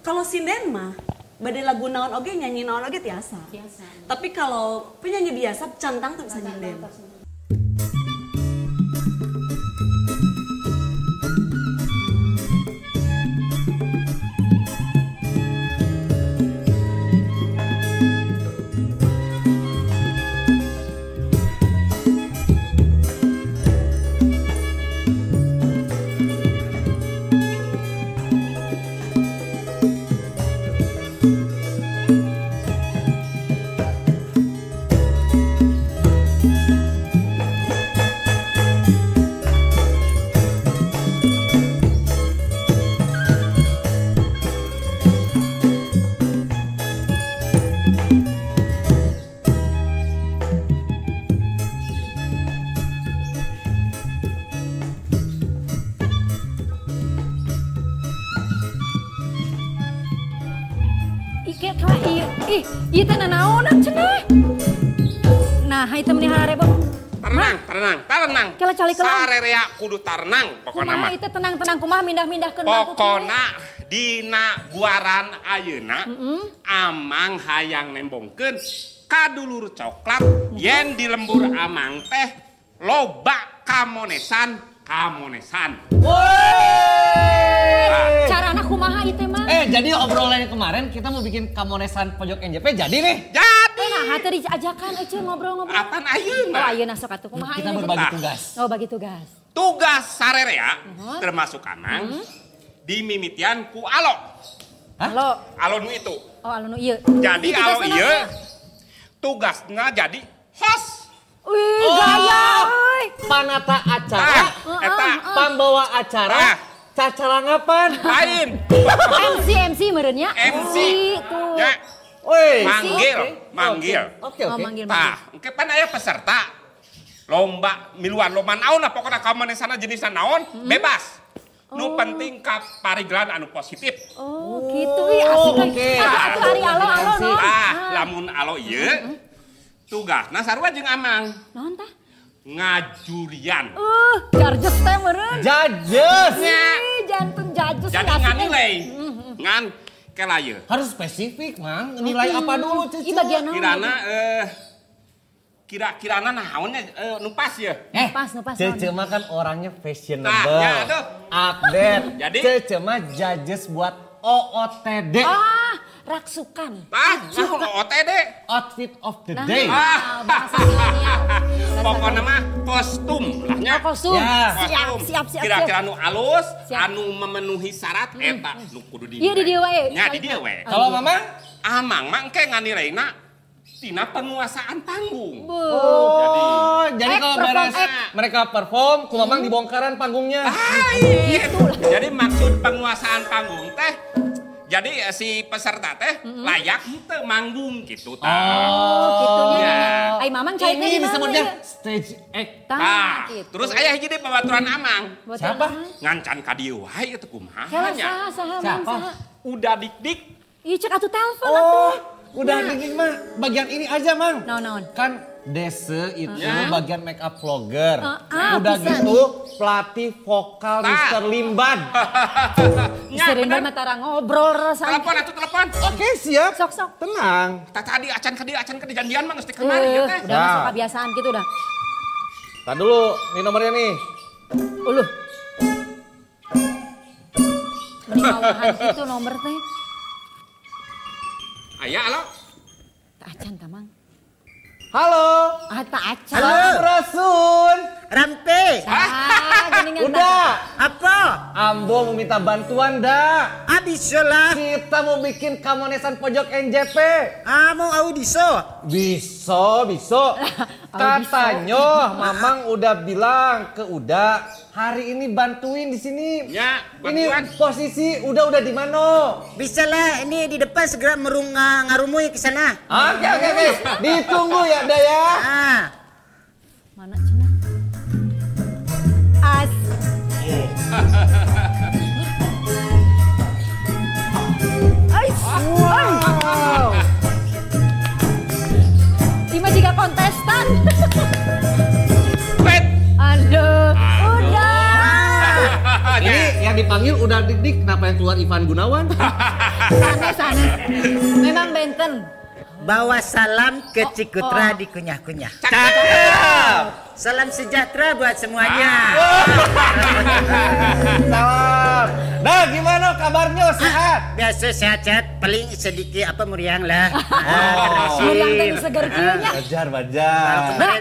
Kalau sinden mah bade lagu naon oge nyanyi naon oge tiasa. Tapi kalau penyanyi biasa cantang tuh bisa nyinden. Iya teh nanaonan cenah. Nah, hai teh meuni harare bang. Tarenang. Kela cali kelang. Sarerea kudu tarenang pokona mah. Kumaha ieu teh tenang-tenang kumaha mindah-mindahkeun pokona dina guaran ayeuna amang hayang nembongkeun kadulur coklat yen di lembur amang teh loba kamonesan. Carana kumaha ieu teh mah? Jadi obrolannya kemarin kita mau bikin kamonesan pojok NJP jadi nih. Jadi. Nah, teh diajakan ngobrol-ngobrol. Apaan ayeuna? Oh, ayeuna sok atuh kumaha Kita berbagi tugas. Oh, bagi tugas. Tugas sarerea termasuk amang dimimitian ku Alo. Halo. Alo nu itu. Oh, alo nu ieu. Jadi Alo ieu tugasna jadi host. Wih, gaya euy. Panata acara, eta pambawa acara, cacalangapan. lain. MC meureunnya. MC. Tuh. Ya. Woi, manggil. Oke. Oh, manggil. Tah, engke pan aya peserta. Lomba miluan lomba naon lah pokoknya kamonesana jenisna naon bebas. Nu penting ka pariglan anu positif. Oh, gitu ya asik. Atuh hari alo no. Lamun alo ieu tugasna sarua jeung amang. Naon tah? Ngajurian. Jarjes teh meureun. Jajes. Jantung jajes. Jadi nganilai. Ngan kela ieu. Harus spesifik, Mang. Nilai apa dulu, Cece? Ih bagian naon? Kira-kirana naonnya nu pas ya. Pas. Cece mah kan orangnya fashionable. Nah, ya, aduh. Update. Jadi? Cece mah judges buat OOTD. Raksukan. OTD. Outfit of the day. Bahasa milenial. Pokoknya mah kostum lahnya. Kostum. Ya. Siap. Kira-kira nu alus, Siap. anu memenuhi syarat eta nu kudu di. Iya di dieu wae. Nya di dieu we. Kalau Mamang? Amang mah engke nganireina tina penguasaan panggung. Jadi kalau beres mereka perform, ku Mamang dibongkaran panggungnya. Jadi maksud penguasaan panggung teh jadi si peserta teh layak teu manggung gitu tah. Gitunya. Ya. Ai Mamang cai teh Ini disebutnya stage act. Tah, terus aya hiji deui babaturan Amang. Siapa? Ngancan ka dieu wae teh kumaha nya. Saha? Udah dik-dik. Ih cek atuh telepon atuh. Udah dingin mah bagian ini aja, Mang. Naon? Kan Dese itu bagian make up vlogger. Udah bisa. gitu pelatih vokal Mr. Limban. Mr. Limban mah tara ngobrol rasa. Telepon. Oke, siap. Sok. Tenang. Tadi acan ke janjian mah geus kemari ya teh. Udah masuk kebiasaan gitu udah. Tar dulu, ini nomornya nih. Uluh. Menimawahan gitu nomor teh. Aya alo. Tak acan tamang. Halo. Tak acan. Halo, Rasun. Rampe. Geningan Udah. Apa? Ambo mau minta bantuan dah. Bisa lah. Kita mau bikin kamonesan pojok NJP. Mau audiso. Bisa. Katanya Mamang udah bilang ke Uda hari ini bantuin di sini. Ya, ini bantuan. posisi udah di mana? Bisa lah. Ini di depan segera ngarumui ke sana. Oke. Ditunggu ya, Uda ya. Mana cenah? As. Wow. Ima juga kontestan. Aduh. Udah. Ini yang dipanggil udah dik, kenapa yang keluar Ivan Gunawan? Sanes. Memang benten. Bawa salam ke Cikutra dikunyah-kunyah. Cakep. Salam sejahtera buat semuanya. Salam. Nah, gimana kabarnya? Sehat? Biasa sehat-sehat, paling sedikit meriang lah. Muriang teh seger kieu nya. Wajar. Nah,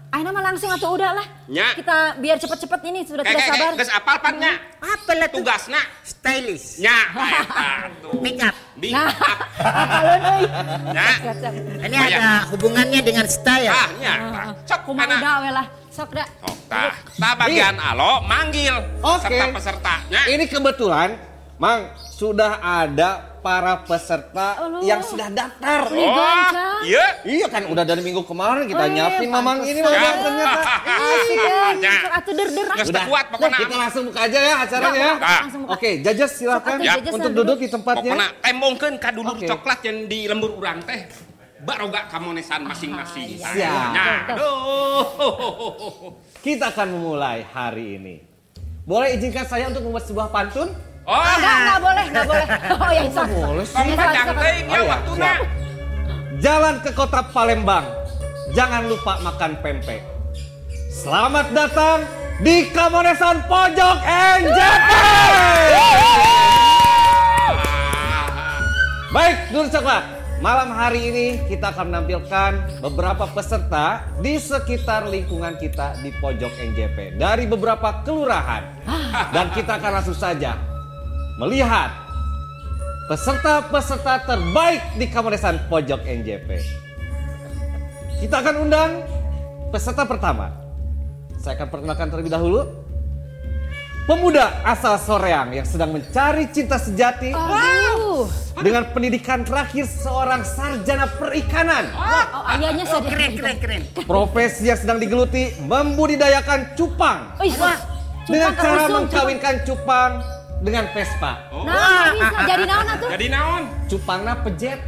ayeuna mah langsung atuh udah lah. Nya. Kita biar cepet-cepet ini sudah tidak sabar. Geus apal pannya. Apalah tuh? Tugasna. Stylish. Nya, eta tuh. Make up. Nah, apalun euy. Nya. Ini ada hubungannya dengan style. Nya. Cok Kumaha mana? udah we lah. Sok da. Sok tah bagian alo manggil Oke. peserta-pesertanya. Ini kebetulan, Mang, sudah ada para peserta yang sudah daftar. Gancang. Iya. Iya kan, udah dari minggu kemarin kita nyiapin Mamang ini pantesan. Mamang ternyata. Asik kan. Ya. Sok atuh der-der. Geus teu kuat pokona. Kita langsung buka aja ya acaranya ya. Langsung buka. Oke, Jajas silakan Sok, atuh, untuk Jajas duduk di tempatnya. Pokona tembongkeun ka dulur Oke. coklat yang di lembur urang teh. Baroga kamonesan masing-masing. Siap. Nya. Aduh. Kita akan memulai hari ini. Boleh izinkan saya untuk membuat sebuah pantun? Oh, Enggak boleh. Oh ya, sok. Boleh sih. kong panjang teuing Oh, ya iya, waktuna. siap. Jalan ke kota Palembang. Jangan lupa makan pempek. Selamat datang di Kamonesan Pojok NJP. Baik, Dulur Coklat. Malam hari ini kita akan menampilkan beberapa peserta di sekitar lingkungan kita di Pojok NJP dari beberapa kelurahan. Dan kita akan langsung saja melihat peserta-peserta terbaik di Kamonesan Pojok NJP. Kita akan undang peserta pertama. Saya akan perkenalkan terlebih dahulu. Pemuda asal Soreang yang sedang mencari cinta sejati. Aduh. Dengan pendidikan terakhir seorang sarjana perikanan. Oh, ayahnya sadar. Keren. Profesi yang sedang digeluti membudidayakan cupang. Dengan cara mengkawinkan cupang dengan Vespa. Nah, bisa jadi naon atuh? Jadi naon? Cupangna pejet.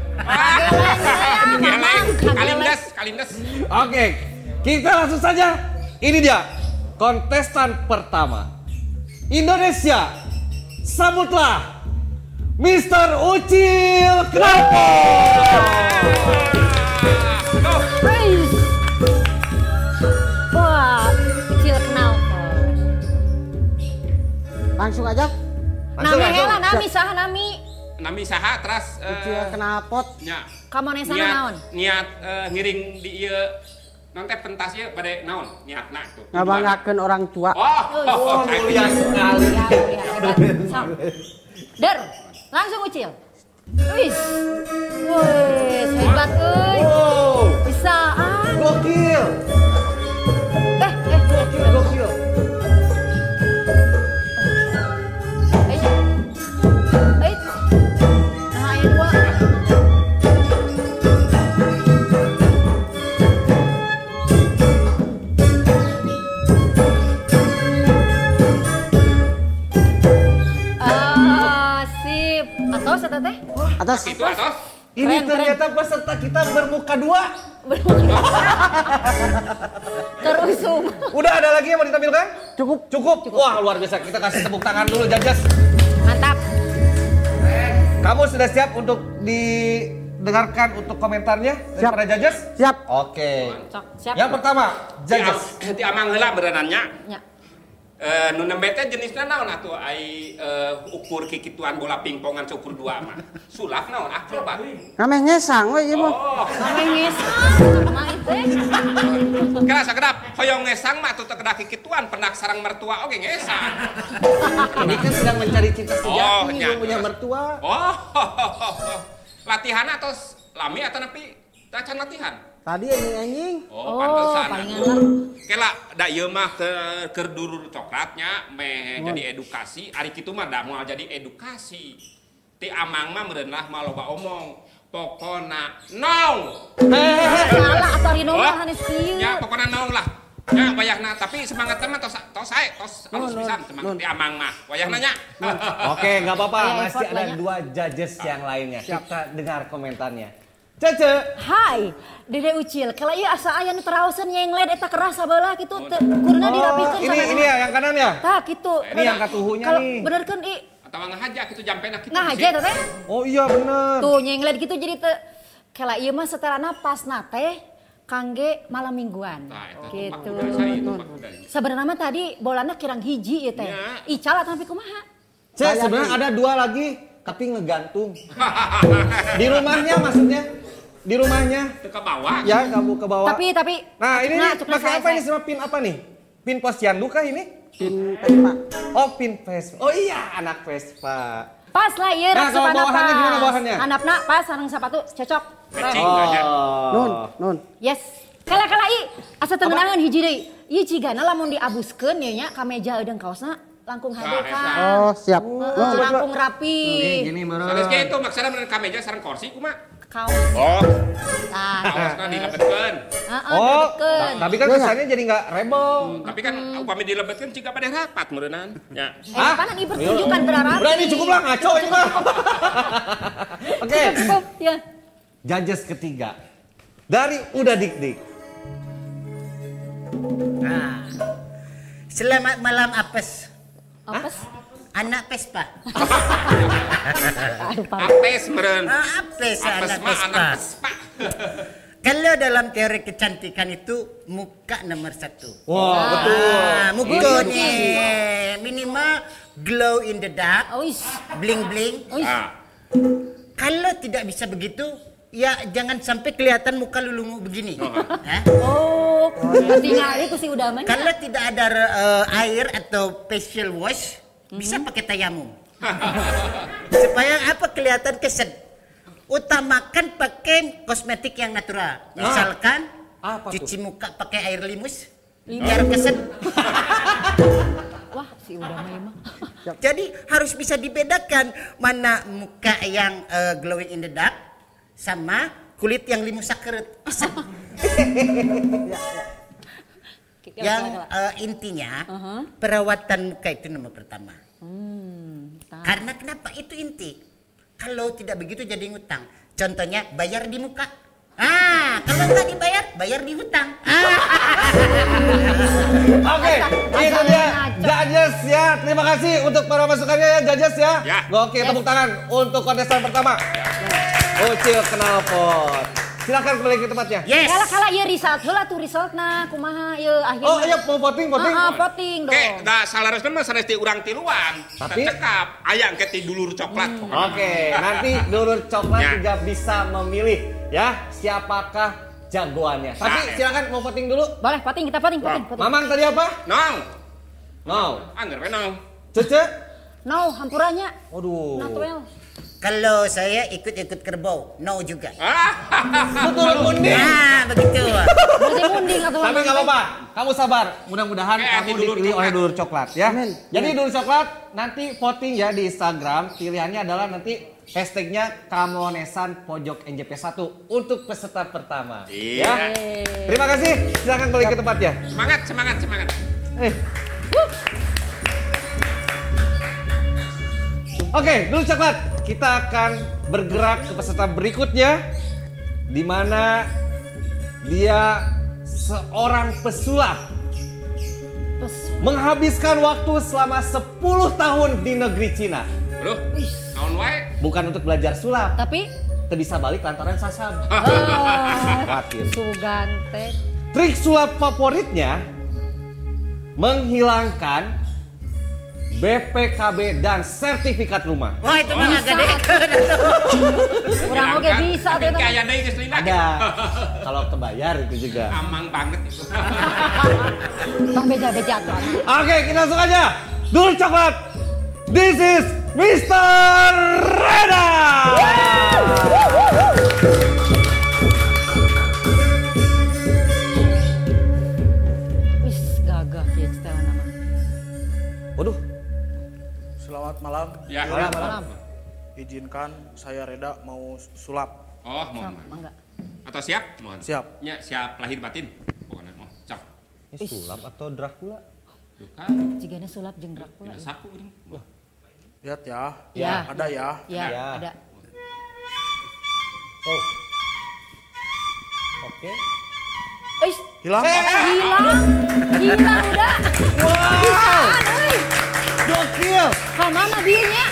Kalindes. Oke, kita langsung saja. Ini dia kontestan pertama. Indonesia, sambutlah Mr. Ucil Knalpot. Wih. Wah, kecil kenal. Langsung aja. Nami hela, nami saha nami. Nami saha teras Ucil knalpot. nya. Kamonesana naon? Niat ngiring di ieu nanti pentas ieu bade naon niatna tuh. Ngabanggakeun orang tua. Oh, Mulia sekali. Sok. Der, langsung Ucil. Wih. Wih, hebat euy. Wow, Bisaan. gokil. Gokil. Nah, ayo dua. Sip. Atau satu teh? Atas. itu atos. Ini Keren, ternyata peserta kita bermuka dua. Terusum. Udah ada lagi yang mau ditampilkan? Cukup. Wah, luar biasa. Kita kasih tepuk tangan dulu, Jajas. Mantap. Kamu sudah siap untuk didengarkan untuk komentarnya Siap. daripada Jajas? Siap. Oke. Sok, siap. Yang pertama, Jajas. Ti amang heula berenannya. Ya. Nu nembe teh jenisna naon atuh ai ukur kikituan bola pingpongan seukur 2 mah. Sulap naon akrobat. Namanya ngesang we ieu mah. Oh, Namanya main teh. kira sakedap hoyong ngesang mah atuh teu kedah kikituan pendak sareng mertua oge ngesang. Ini kan sedang mencari cinta Oh, sejati, nya. belum punya mertua. Oh, latihan atau lami atau nepi tacan latihan? Tadi anjing. Oh, Oh, pantesan. palingan lah. Kela da ieu mah keur dulur coklatnya meh jadi edukasi, ari kitu mah da moal jadi edukasi. Ti amang mah meureun lah mah loba omong. Pokona naung. Salah atau rino Oh, mah hanis kieu. nya pokona naung lah. Nya wayahna tapi semangatna mah tos sae, tos alus pisan semangat ti amang mah. Wayahna nya. Oke, nggak apa-apa. Ayo, Masih effort ada banyak. 2 Jajas yang lainnya. Kita dengar komentarnya. Cece. Hai, Dede Ucil. Kalau ieu asa aya nu teraoseun nyenglet eta keras sabelah kitu teu kurna dirapikeun Ini ya yang kanan ya? Tah kitu. Ini yang katuhunya Kalau nih. bener kan Atau ngahajak itu jampe nak Nah aja teh. Oh iya bener. Tuh nyenglet gitu jadi teh kela ieu mah setelana pas teh kangge malam mingguan. Nah, Gitu. Sebenarnya Sebenarnya mah tadi bolana kirang hiji ieu teh. Ya. Ical atau tapi kumaha? Cek sebenarnya ada 2 lagi tapi ngegantung. Di rumahnya maksudnya. Di rumahnya. ke bawah. Ya, kamu ke bawah. Tapi Nah, ini nih, cukna pakai apa ini sama pin apa nih? Pin posyandu kah ini? Pin Vespa. Oh, pin Vespa. Oh iya, anak Vespa. Pas lah ieu Nah, kalau bawahannya gimana bawahannya? Handapna pas sareng sepatu cocok. Matching Oh. aja. Nun. Yes. Kala i asa teu ngeunangan hiji deui. Ieu cigana lamun diabuskeun ieu nya ka meja eudeng kaosna langkung hade Nah, kan. Oh, siap. Heeh, langkung rapi. Gini, meureun. Sanes ge itu maksudna meureun ka meja sareng kursi kumaha? Kaos. Oh, Tah. kaosna dilebetkeun. Heeh, Oh, dilebetkeun. tapi kan kesannya jadi nggak rebel. Tapi kan upami dilebetkeun ciga pada rapat meureunan. Ya. Pana dipertunjukkan berarapi. Udah ini cukup lah ngaco ini mah. Oke. Cukup, ya. Judges ketiga. Dari Udah Dik Dik. Nah. Selamat malam Apes. Apes? Anak Vespa. Apes meureun. Apes Apes anak mah Vespa. anak Vespa. Kalau dalam teori kecantikan itu muka nomor 1. Wah, betul. Muka nih minimal glow in the dark, Ois. bling bling. Ois. Ah. Kalau tidak bisa begitu, ya jangan sampai kelihatan muka lulungu begini. Hah? Oh, tinggal itu sih udah mah. Kalau tidak ada air atau facial wash, bisa pakai tayamum. Supaya apa kelihatan keset. Utamakan pakai kosmetik yang natural. Misalkan Apa tuh? cuci muka pakai air limus, biar keset. Wah, si udah mah. Jadi harus bisa dibedakan mana muka yang glowing in the dark sama kulit yang limu sakerut. Yang intinya perawatan muka itu nomor pertama. Karena kenapa itu inti? Kalau tidak begitu jadi ngutang. Contohnya bayar di muka. Kalau nggak dibayar, bayar di hutang. Oke, itu dia judges ya. Terima kasih untuk para masukannya ya judges ya. Ya. Oke, tepuk tangan untuk kontestan pertama. Ucil Knalpot. Silakan kembali ke tempatnya. Yes. Kala ieu result heula tuh resultna kumaha ieu akhirna. Oh iya, mau voting. Voting dong. Oke, da salareskeun mah sanes ti urang tiluan. Tapi- Cekap aya engke ti dulur coklat. Oke, nanti Dulur Coklat Ya. juga bisa memilih ya siapakah jagoannya. Tapi Nah, silakan mau voting dulu. Boleh voting kita voting. Mamang tadi apa? Nong, Mau. angger we nong. Cece? No, hampurannya. Waduh. Natural. Kalau saya ikut-ikut kerbau, no juga. Betul munding. Begitu. Berarti munding atau Tapi nggak apa-apa, kamu sabar. Mudah-mudahan Oke, kamu nanti Dulur dipilih Coklat. oleh Dulur Coklat ya. Jadi Dulur Coklat nanti voting ya di Instagram. Pilihannya adalah nanti hashtagnya Kamonesan Pojok NJP1 untuk peserta pertama. Iya. Ya. Terima kasih. Silakan kembali ke tempatnya. Semangat, semangat, semangat. Oke, Dulur Coklat, kita akan bergerak ke peserta berikutnya, di mana dia seorang pesulap menghabiskan waktu selama 10 tahun di negeri Cina. Loh, naon wae? Bukan untuk belajar sulap, Tapi tapi bisa balik lantaran sasab. Khawatir. Sugante. Trik sulap favoritnya menghilangkan BPKB dan sertifikat rumah. Wah itu mah gede. Kurang oke bisa Tapi tuh. kaya deui geus lila. Ada. Kalau kebayar itu juga. Amang banget itu. Tong beja-beja tuh. Oke, kita langsung aja. Dulur Coklat. This is Mr. Reda. Wis gagah kieu setelan nama. Waduh, Selamat malam. Ya. Malam. Izinkan saya Reda mau sulap. Oh, mohon. Mangga. Atau siap? Mohon. Siap. Ya, siap lahir batin. Pokoknya mau. Cak. ini sulap atau Dracula? Tuh kan. Jigana sulap jeung Dracula. Tidak saku ini. Wah. Lihat ya. Ya. Ada ya. Ya, Ya. ada. Oh. Oke. Wis Hilang. hilang. Hilang udah. Wow. Bisaan euy. Gokil. Ka mana dieu nya?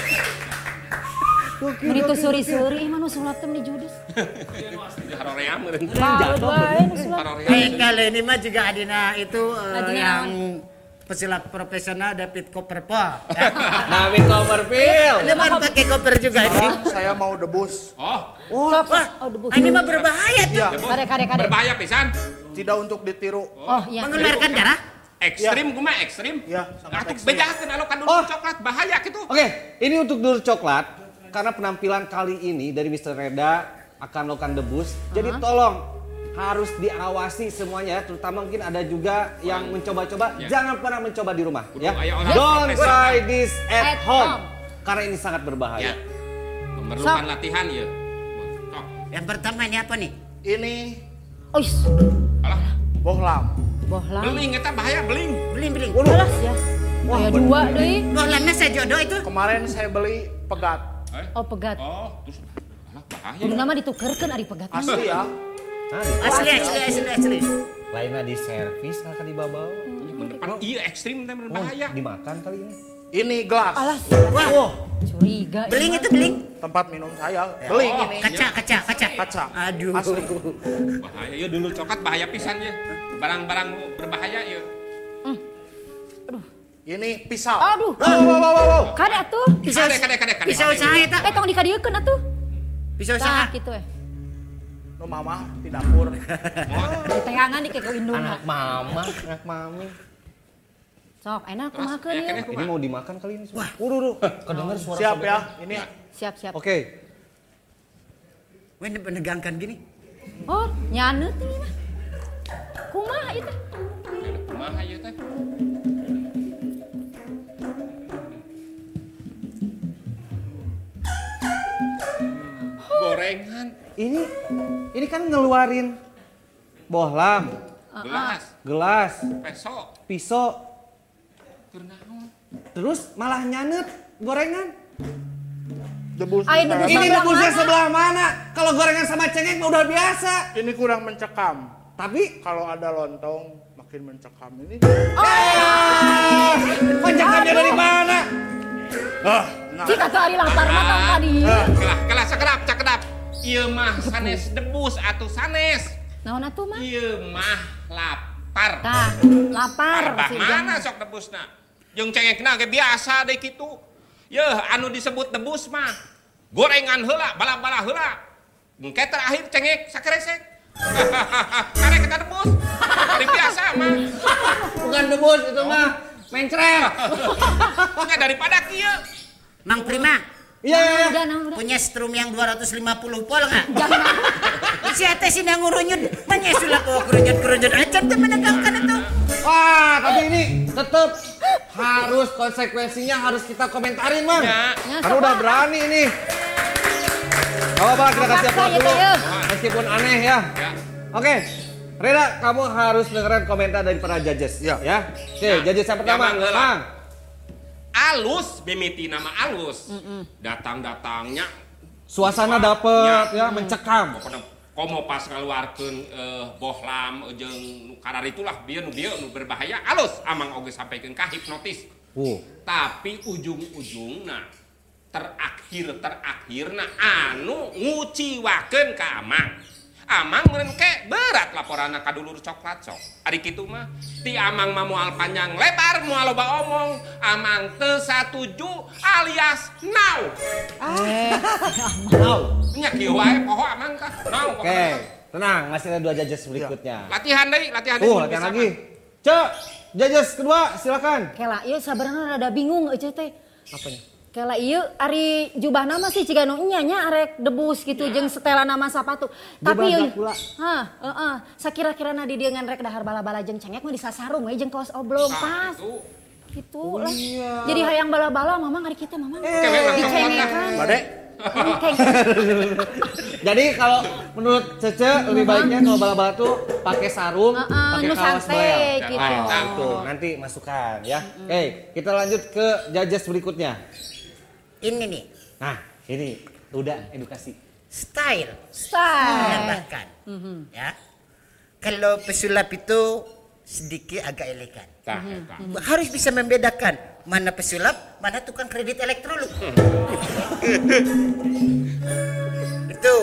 Menit suri-suri mana sulap teh di judes. Harorea meureun. Jatuh wae nu sulap. Kalau ini mah juga Adina itu yang pesulap profesional David Copperfield. Ya. David Copperfield. Leman pakai koper juga ini. Saya mau debus. Oh, Oh, debus. Ini mah berbahaya tuh. Iya. Kade. berbahaya pisan. Tidak untuk ditiru. Oh, iya. Mengeluarkan darah. Ekstrim kumaha ekstrim? Iya, sangat Atuh ekstrim. bedakeun alo kan dulu Oh. coklat bahaya gitu. Oke, ini untuk dulur coklat karena penampilan kali ini dari Mr. Reda akan melakukan debus. Jadi tolong harus diawasi semuanya, terutama mungkin ada juga yang mencoba-coba. Ya. Jangan pernah mencoba di rumah, Kudu ya. aya orang Don't profesional. try this At at home. home. Karena ini sangat berbahaya. Ya. Memerlukan latihan ya. Sok. Yang pertama ini apa nih? Ini Ois. Alah, bohlam. Bohlam. beling eta bahaya beling. Beling. Alas ya. Aya dua deui. Bohlamnya saya jodoh itu. Kemarin saya beli pegat. Oh, pegat. Oh, terus alah bahaya. Kudu nama ditukerkeun ari pegat. Asli ya. Nah, Asli. lainnya di servis akan dibawa. Mendepan iya ekstrim teh Oh, berbahaya. dimakan kali ini. Ini gelas. Alas. Wah, Curiga. beling itu beling. Tempat minum saya. Beling ini. Kaca. Kaca. Aduh. Asli. Bahaya ya dulu coklat bahaya pisan ya. Barang-barang berbahaya ya. Ini pisau. Aduh. Wow. Kade atuh. Kade. Pisau usaha eta. Tong dikadiekeun atuh. Pisau Tah usaha. kitu No mama di dapur. Di teangan di keko indung. Anak mama, anak mami. Sok, enak kumakeun ya, ya. Ini mau dimakan kali ini. Waduh, kedengar suara Siap sobekan. ya. Ini Siap. Oke. Wah, ini menegangkan gini. Oh, nyaneut ini mah. Kumaha itu? Kumaha ya teh? Gorengan, Ini kan ngeluarin bohlam, gelas, peso, pisau, kenaon. terus malah nyanet gorengan. debus. Ai, debus. Ini Sebelah debusnya mana? sebelah mana? Kalau gorengan sama cengkeh mah udah biasa. Ini kurang mencekam. Tapi Kalau ada lontong makin mencekam ini. pancakannya dari mana? Cik atuh ari lapar mah tong tadi. Kelah cakep. Ieu mah sanes debus atuh sanes. Naon atuh mah? Ieu mah lapar. Tah, lapar. Bah si mana Jang. sok debusna? Jeung cengekna ge biasa deui kitu. Yeuh anu disebut debus mah gorengan heula, bala-bala heula. Engke terakhir cengek sakeresek. Karek kita debus. Hari biasa mah. Bukan debus itu mah mencret. Nya daripada kieu. Mang Prima, Iya. Udah. punya strum yang 250 volt nggak? Jangan. Si Ate sini yang ngurunyut, menyesulap bawa kerunyut aja tuh menegangkan itu. Wah, tapi ini tetap harus konsekuensinya harus kita komentarin, Mang. Ya. Karena udah berani ini. Gak apa-apa, kita kasih aplaus dulu. Meskipun aneh ya. Ya. Oke, Reda, kamu harus dengerin komentar dari para judges. Ya. Oke, judges yang pertama, Yang mana? Mang. Alus, mimiti nama alus. Datang-datangnya Suasana dapet, ya, mencekam. Pokoknya komo pas ngaluarkeun bohlam jeung nu karar itulah bieu nu berbahaya alus amang oge sampaikeun ka hipnotis. Tapi ujung-ujungna terakhirna anu nguciwakeun ka amang. Amang meureun ke berat laporanna ka dulur coklat sok. Ari kitu mah ti amang mah moal panjang lebar moal loba omong, amang teu satuju alias now. Nya kieu wae poho amang tah. Now. Oke, tenang, masih ada 2 judges berikutnya. Latihan deui. Latihan Bisa, lagi. Mang. Cek, judges kedua, silakan. Kela ieu sabarana rada bingung euy teh. Apanya? Kela ieu ari jubahna mah sih ciga nu nya nya arek debus gitu jeung setelan nama sapatu. Tapi ieu sakira-kirana di dieu ngan rek dahar bala-bala jeung cengek mah disasarung we jeung kaos oblong pas. Gitu lah. Jadi hayang bala-bala mamang ari kitu mamang. Dicengekan. Bade. Jadi kalau menurut Cece lebih baiknya kalau bala-bala tuh pakai sarung, pakai nu kaos santai belel. gitu. Nah, itu nanti masukkan ya. Oke, kita lanjut ke judges berikutnya. Ini nih, Nah, ini udah edukasi. style. Style. Menambahkan. Ya. Kalau pesulap itu sedikit agak elegan. Tah, Harus bisa membedakan mana pesulap, mana tukang kredit elektronik. Itu.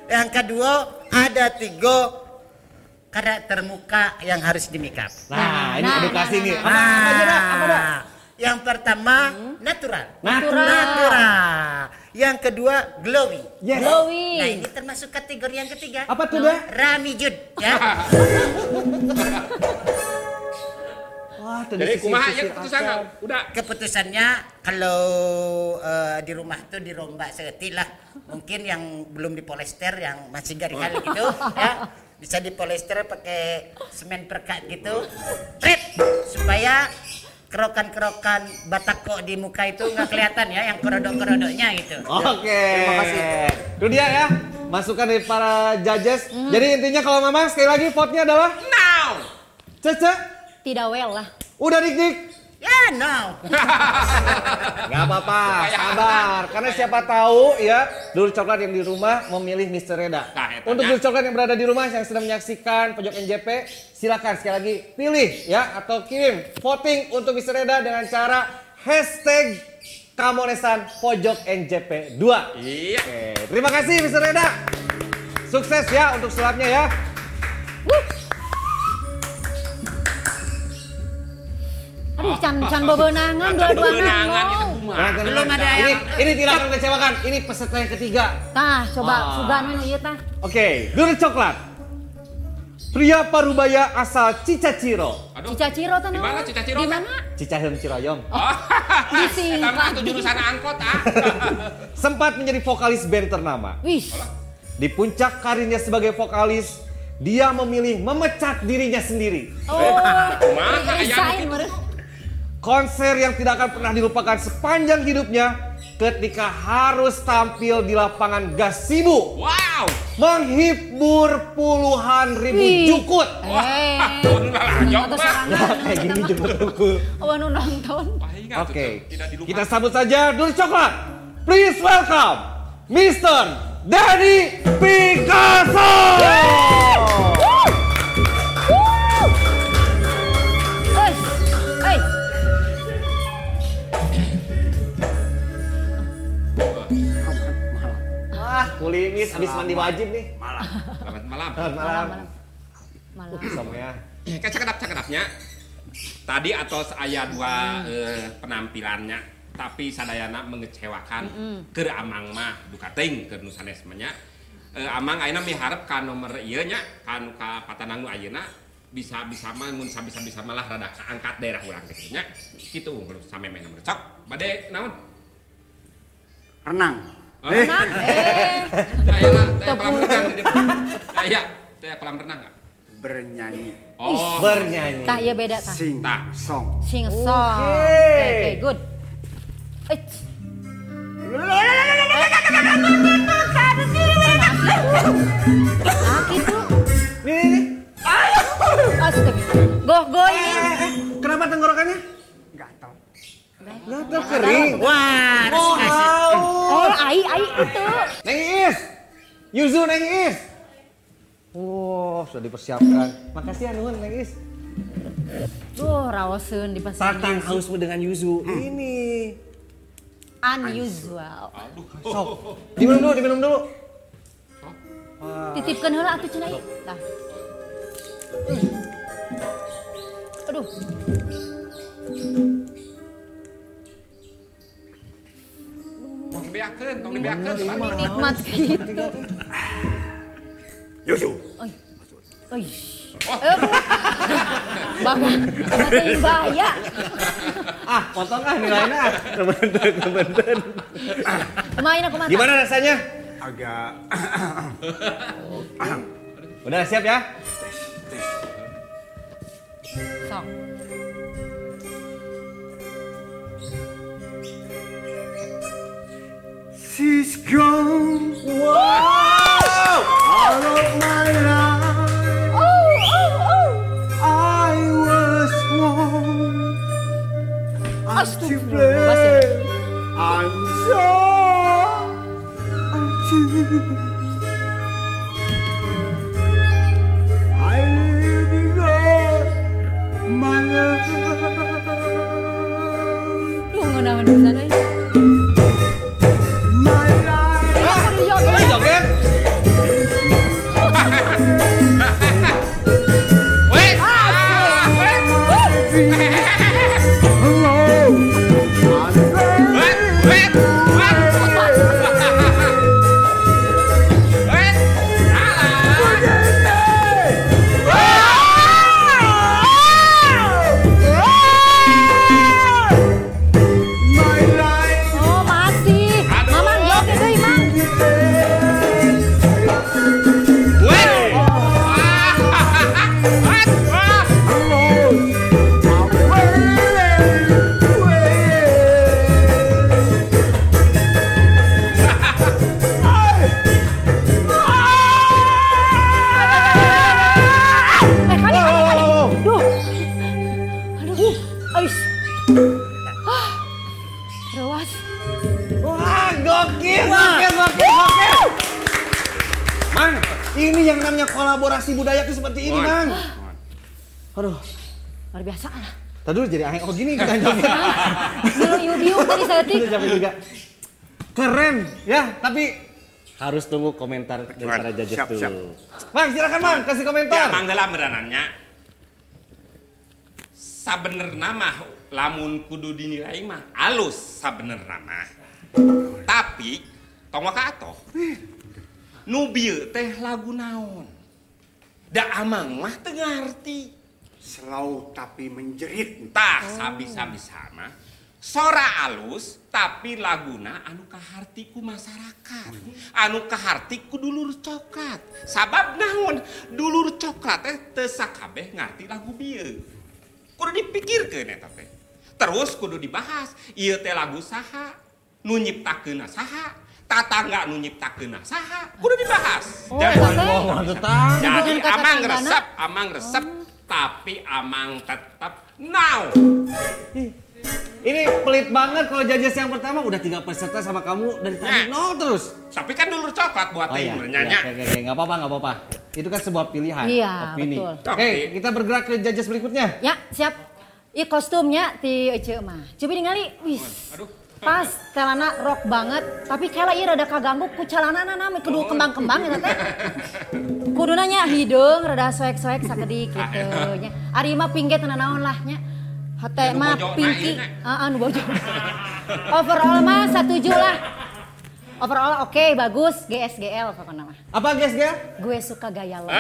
Yang kedua, ada 3 karakter muka yang harus dimikap. Nah, ini edukasi nih. Apa? Yang pertama, natural. Natural. Yang kedua, glowy. Yes. Glowy. Nah, ini termasuk kategori yang ketiga. Apa tuh, dah? Rami Jud, ya. Wah, Jadi kumaha ya keputusannya? Udah. Keputusannya kalau di rumah tuh dirombak seeti lah. Mungkin yang belum dipolester, yang masih garing-garing gitu, ya. Bisa dipolester pakai semen perkat gitu. Tret, supaya kerokan-kerokan batako di muka itu nggak kelihatan ya, yang kerodok-kerodoknya gitu. Oke. Terima kasih. Itu dia ya, masukan dari para judges. Jadi intinya kalau Mama sekali lagi vote-nya adalah Now. Cece. Tidak well lah. Udah dik. Ya, no. Gak apa-apa, sabar. Karena siapa tahu ya, dulur coklat yang di rumah memilih Mr. Reda. Nah, Untuk dulur coklat yang berada di rumah yang sedang menyaksikan Pojok NJP, silakan sekali lagi pilih ya atau kirim voting untuk Mr. Reda dengan cara hashtag Kamonesan Pojok NJP 2. Iya. Oke, terima kasih Mr. Reda. Sukses ya untuk sulapnya ya. Aduh, can bebenangan dua-duanya mau. Belum ada yang... Ini tidak akan mengecewakan. Ini peserta yang ketiga. Tah, coba sugan we ieu tah. Oke, dulur coklat. Pria Parubaya asal Cicaciro. Aduh. Cicaciro tah Di mana Cicaciro? Di mana? Cicaheum Ciroyom. Di sini. Eta mah tuh jurusan angkot ah. Sempat menjadi vokalis band ternama. Wih. Di puncak karirnya sebagai vokalis, dia memilih memecat dirinya sendiri. Oh. Kumaha aya Resign, gitu? meureun. Konser yang tidak akan pernah dilupakan sepanjang hidupnya ketika harus tampil di lapangan gazebo. Wow. Menghibur puluhan ribu Wih. jukut. Tahun lah jauh mah. Kayak gini jukut-jukut. Oh, nu nonton. Oke, Tidak dilupakan. kita sambut saja dulur coklat. Please welcome Mr. Daddy Picasso. Hei. Kulimis habis mandi wajib nih. Selamat malam. Selamat malam. Malam. Semuanya. Kayak cakep-cakepnya. Tadi atos aya 2 penampilannya, tapi sadayana mengecewakan. Keur amang mah duka teuing keur nu sanesmanya. Amang ayeuna miharep ka nomor ieu nya, ka patanang nu ayeuna bisa mah mun sabisa malah rada kaangkat daerah urang teh nya. Kitu sameme nomor cok. Bade naon? Renang. Renang. Teh kolam renang di depan. Teh kolam renang enggak? Bernyanyi. Oh, Bernyanyi. Tah ieu beda tah. Sing Tah. song. Sing song. Oke. Oke, good. Nah, gitu. Nih. Astaga. Goh ini. Kenapa tenggorokannya? Gatal. Gatal kering. Wah, harus kasih. Oh, ai itu. Neng Iis. Yuzu Neng Iis. Oh, sudah dipersiapkan. Makasih ya Nuhun Neng Iis. Duh, raoseun dipasang. Tatang hausmu dengan Yuzu. Ini. Unusual. Sok. Diminum dulu. Titipkeun heula atuh cenah ieu. Tah. Aduh. tong dibeakeun. Nikmat gitu. Yusu. Oi. Bangun. Teuing bahaya. Potong nilainya. Temen-temen. Main aku mata. Gimana rasanya? Agak Udah siap ya? Sok. she's gone Wow! out of my life. I was wrong. I'm to blame. I'm I really love my love. Nah, bener euy. Joget. Ini yang namanya kolaborasi budaya itu seperti ini, Mang. Aduh. Luar biasa lah. Tadi dulu jadi aneh gini kita joget. Diu tadi saya tik. Capek juga. Keren ya, tapi harus tunggu komentar dari para judges dulu. Mang, silakan Mang, kasih komentar. Ya, manggala beranannya. Sabenerna mah lamun kudu dinilai mah alus sabenerna mah. Tapi tong ka atoh. Nu bieu teh lagu naon? Da amang mah teu ngarti. Slow tapi menjerit. Tah sabisa-bisa mah sora alus tapi laguna anu kaharti ku masyarakat. Anu kaharti ku dulur coklat. Sabab naon? Dulur coklat teh teu sakabeh ngarti lagu bieu. Kudu dipikirkeun eta teh. Terus kudu dibahas, ieu teh lagu saha? Nu nyiptakeunna saha? Tatangga nu nyiptakeunna saha? Kudu dibahas. Jadi amang resep, tapi amang tetap now. Ini pelit banget kalau judges yang pertama udah 3 peserta sama kamu dari tadi nol terus. Tapi kan dulu coklat buat tim nyanyi. Oke, nggak apa-apa. Itu kan sebuah pilihan. Iya, opini. betul. Oke, kita bergerak ke judges berikutnya. Ya, siap. Ieu kostumnya ti Ece mah. Coba ningali, wis. Aduh. Pas celana rock banget, tapi kela ieu rada kaganggu ku celanana nami kudu kembang-kembang eta teh. Kuduna nya hidung rada soek-soek sakedik kitu nya. Ari mah pinggit naon lah nya. Hate mah pinki, nu bojo. Overall mah setuju lah. Overall oke, bagus, GSGL pokoknya mah. Apa GSGL? Gue suka gaya lo.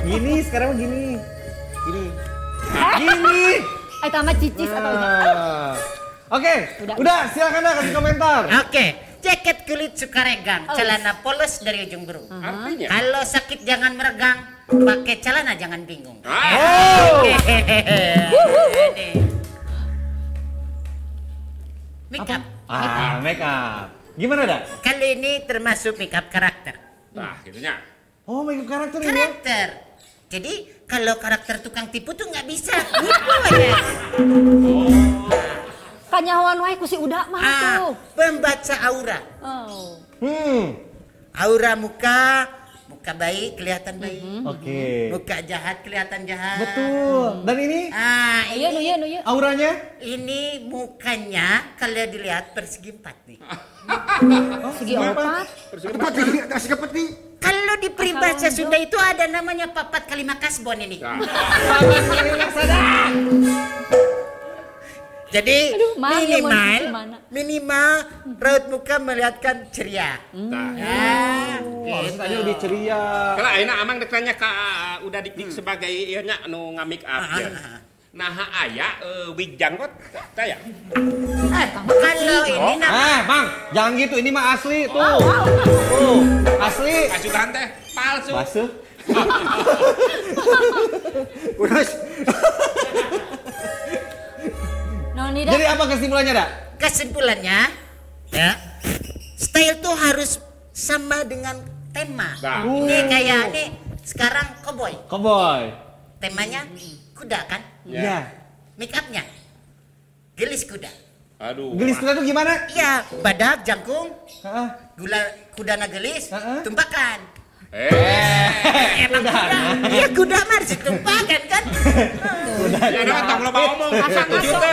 Gini, sekarang gini. Gini. Eta mah cicis atau Oke, udah silakan dah kasih komentar. Oke, jaket kulit sukaregang, celana polos dari ujung burung. Artinya? Kalau sakit jangan meregang, pakai celana jangan bingung. Make up. Make up. Gimana dah? Kali ini termasuk make up karakter. Nah, gitunya. Oh, make up karakter ini. Karakter. Jadi kalau karakter tukang tipu tuh nggak bisa nipu aja. Kanyawan wae ku si udak mah tuh. Membaca aura. Oh. Aura muka baik kelihatan baik. Oke. Muka jahat kelihatan jahat. Betul. Dan ini? Iya. Auranya? Ini mukanya kalau dilihat persegi 4 nih. Segi 4. Persegi 4 nih. Kalau di peribahasa Sunda itu ada namanya papat kalima kasbon ini. Jadi minimal raut muka melihatkan ceria. Harus aja lebih ceria. Kalau ayeuna amang dek nanya ka udah dik sebagai ieu nya nu ngamik up ya. Nah aya wig janggot teh ya. Kalau ini Bang, jangan gitu. Ini mah asli tuh. Tuh, asli. Ajudan teh palsu. Basuh. Jadi apa kesimpulannya, Dak? Kesimpulannya, ya, style tuh harus sama dengan tema. Ini kayak nih sekarang cowboy. Temanya kuda kan? Iya. Make upnya gelis kuda. Aduh. Gelis kuda tuh gimana? Iya, badak, jangkung, kudana gelis, tumpakan. Emang kuda, iya kuda mah harus ditumpakan kan? kan? Ya udah tong loba omong 1 juta.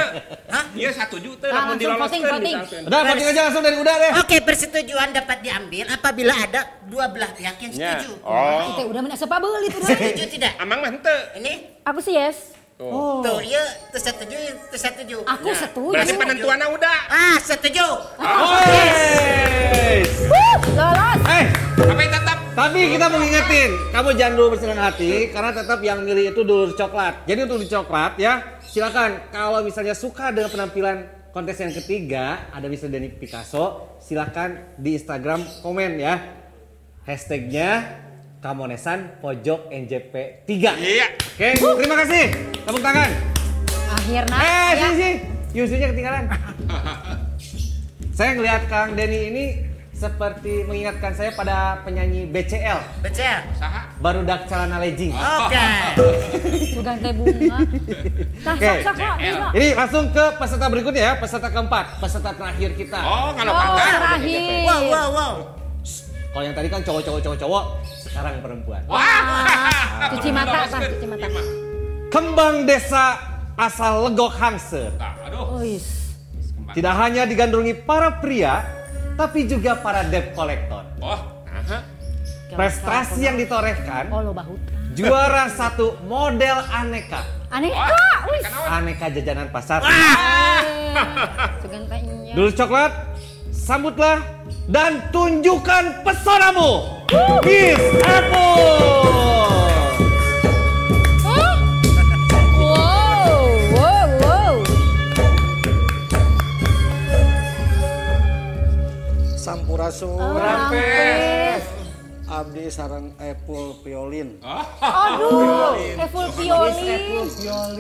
Hah? Iya 1 juta Nah, lamun langsung voting. diloloskeun. Udah, voting aja langsung dari Uda deh. Oke, persetujuan dapat diambil apabila ada dua belah pihak yang Ya. setuju. Oh. Kita udah menak sepabeul itu dah. Setuju tidak? Amang mah henteu. Ini Aku sih yes. tuh, iya tersetuju. Aku setuju. Berarti penentuannya udah. Ah, setuju. Guys. Lolos. Tapi tetap Tapi kita mau ngingetin, kamu jangan dulu bersenang hati karena tetap yang milih itu dulur coklat. Jadi untuk di coklat ya, silakan kalau misalnya suka dengan penampilan kontes yang ketiga, ada Mr. Denny Picasso, silakan di Instagram komen ya. Hashtagnya Kamonesan Pojok NJP 3. Iya. Oke, terima kasih. Tepuk tangan. Akhirnya ya. Sini. Yusinya ketinggalan. Saya ngelihat Kang Denny ini seperti mengingatkan saya pada penyanyi BCL. Betul. Saha? Barudak Calana Lejing. Oke. Sugan teh bunga. Tah Oke. sok kok. Ini langsung ke peserta berikutnya ya, peserta keempat, peserta terakhir kita. Oh, kalau Oh, kata. terakhir. Wow. Kalau yang tadi kan cowok, sekarang perempuan. Wah. Cuci mata, Tah, cuci mata. Kembang desa asal Legok Hangse. Aduh. Ois. Tidak hanya digandrungi para pria, tapi juga para debt collector. Oh, aha. Prestasi yang ditorehkan, Oh, lo bahut. juara 1 model aneka. Aneka, wis. Aneka jajanan pasar. Sugan teh nya. Dulur coklat, sambutlah dan tunjukkan pesonamu. Miss Apple. Wow. Sampurasun. Rampes. Abdi sarang Apple violin. Aduh, full violin.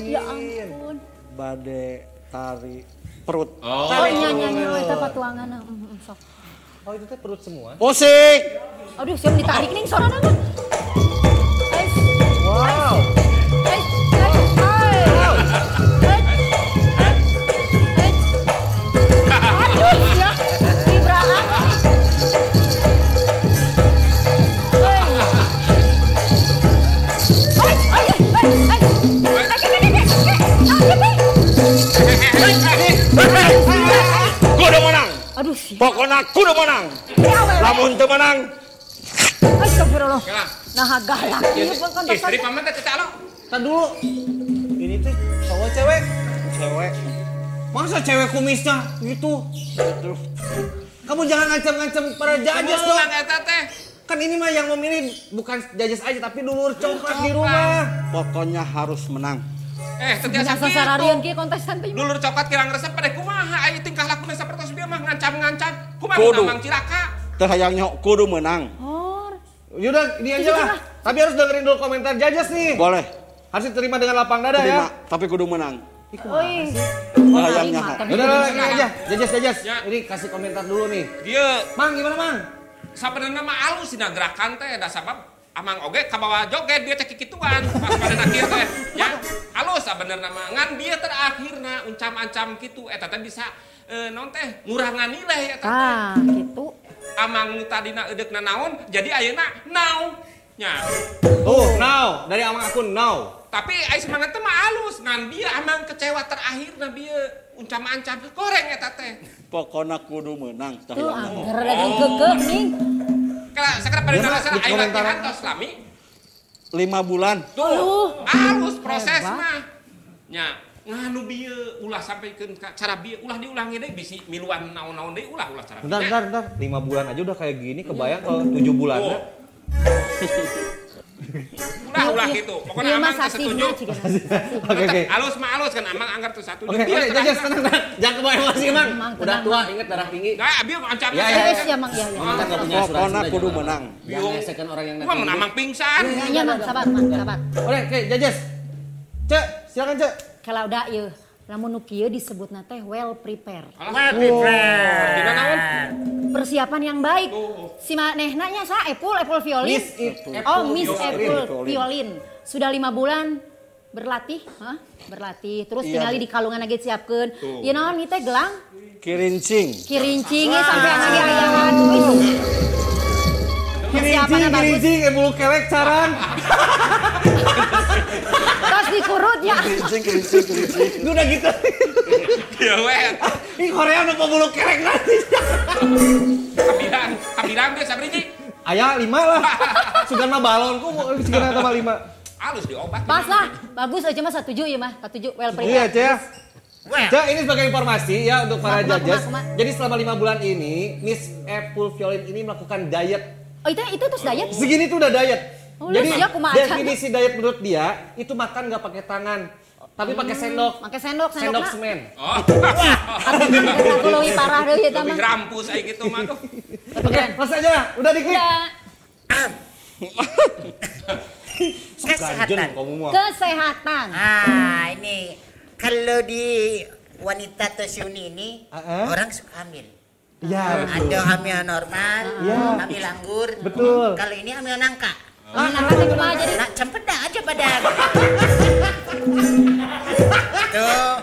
Ya ampun. Bade tari perut. Oh, nyanyi eta patuangan. Sok. Oh itu teh perut semua. Musik. Aduh, siap ditarik ning sorana mah. Wow. Aduh, ya. Vibraan. Kudu menang. Aduh, sih. Pokoknya kudu menang. Lamun teu menang, Astagfirullah. kalah. Nah, galak. Ieu pun kan Istri paman teh teh lo. Kan dulu. Ini teh cowok cewek. Cewek. Masa cewek kumisnya gitu? Kamu jangan ngancam-ngancam para judges dong. Kemulan eta teh. Kan ini mah yang memilih bukan judges aja tapi dulur coklat di rumah. Pokoknya harus menang. Terbiasa biasa sararian kieu kontestan teh. Dulur coklat kirang resep pada kumaha aya tingkah lakuna sapertos dia mah ngancam-ngancam. Kumaha Kudu. mamang cilaka. Teu hayangnya kudu menang. Oh. Yaudah, ini aja lah. Tapi harus dengerin dulu komentar judges nih. Boleh. Harus diterima dengan lapang dada Terima, ya. tapi kudu menang. Oi. Hayangnya. Udah, ini aja. Judges. Ya. Ini kasih komentar dulu nih. Dia Mang, gimana Mang? sabenerna mah alus dina gerakan teh da sabab amang oge kabawa joget dia cek kikituan pas pada akhir teh ya alus sabenerna mah ngan dia terakhirna uncam-ancam kitu eta teh bisa naon teh ngurangan nilai eta teh Ah, gitu. amang nu tadina edeukna naon jadi ayeuna now nya Tuh, now. Dari amang akun now. tapi aya semangat teh mah alus ngan dia amang kecewa terakhirna dia uncam-ancam goreng eta teh Pokoknya kudu menang. Teu Tuh, hayangnya. anggar lagi kekeh nih. kala sakra pada Ya, Mak, dasar di aya komentar. latihan tos lami 5 bulan. tuh halus proses mah nya nganu bieu ulah sampaikeun ka cara bieu ulah diulangi deui bisi miluan naon-naon deui ulah cara Bentar. 5 bulan aja udah kayak gini, kebayang kalau 7 bulan. Oh. ulah gitu pokoknya Ieu mah amang teh setuju sasihna cigana. Oke. halus mah halus kan amang anggar tuh satu Oke, judges tenang. Jangan kebawa emosi, Mang. Mang, Udah tenang, tua, Mang. ingat darah tinggi. nah abi ancamnya Ya, Yes, ya, Mang, ya. Kita nggak punya asuransi. Pokoknya udah, kudu jangan. menang. Jangan ngesekan orang yang gua menamang pingsan Iya, Mang, sabar, sabar. Oke, judges. Cek, silakan Cek. Kalau udah ieu, lamun nu kieu disebutna teh well prepared. gimana naon Persiapan yang baik. Si manehna nya sa Apple violin. Miss Apple violin. Sudah 5 bulan berlatih, berlatih. Terus tinggal di kalungan lagi siapkeun. Ieu naon ieu teh gelang Kirincing. kirincing sampai lagi ayahan. Persiapannya bagus. Kirincing, bulu kelek carang. Terus Di kurutnya. Udah gitu. Ya weh. Ini Korea udah pembulu kerek nanti. Kabilang deh sabriji. Ayah 5 lah. Sugan mah balon ku sekitar tambah 5. Halus diobat. Pas lah. Bagus aja mah 7 ya mah. 7 well Iya, Cah. Well, Cah, ini sebagai informasi ya untuk para Kumat, judges. kumat. Jadi selama 5 bulan ini, Miss Apple Violin ini melakukan diet. Oh itu terus diet? Segini tuh udah diet. Oh, Jadi lu siap, kumaha. definisi diet menurut dia itu makan nggak pakai tangan, tapi pakai sendok. Pakai sendok Sendok nak. semen. Oh. Aku lebih parah deh ya Lebih mah. rampus aja gitu mah tuh. Oke, langsung aja. Udah diklik. Udah. kesehatan. Kamu mah. Kesehatan. Ini kalau di wanita atau Suni ini orang suka hamil. Iya, betul. Ada hamil normal, hamil anggur. Betul. Kalau ini hamil nangka. Nangka cuma jadi Nak cempeda aja badan. Tuh,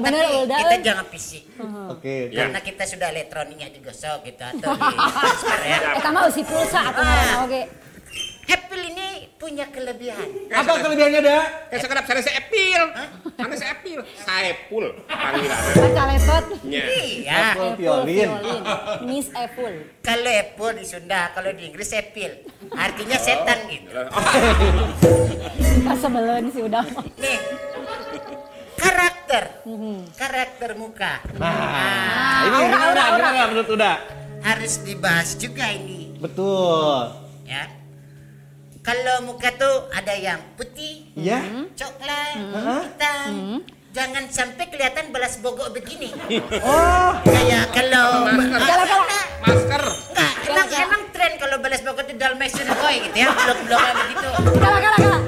bener, tapi udah. kita jangan fisik. Oke. Karena kita sudah elektroniknya digosok gitu atau di transfer ya. kita mah usi pulsa atau mau oke. Apple ini punya kelebihan. Apa kelebihannya, Da? Kayak sekedap saya seepil. Karena seepil. Saepul panggilan. Baca lepot. Iya. Apple Violin. Miss Apple. Kalau Apple di Sunda, kalau di Inggris Apple. Artinya setan gitu. Pas sebelum sih udah. Nih. Karakter muka. Ini gimana menurut Uda? Harus dibahas juga ini, Betul. ya. Kalau muka tuh ada yang putih, Iya. coklat, hitam. Jangan sampai kelihatan balas bogok begini. Oh. Kayak kalau Masker. enggak, emang tren kalau balas bogok itu Dalmatian boy gitu ya, blok-bloknya begitu. Kalah.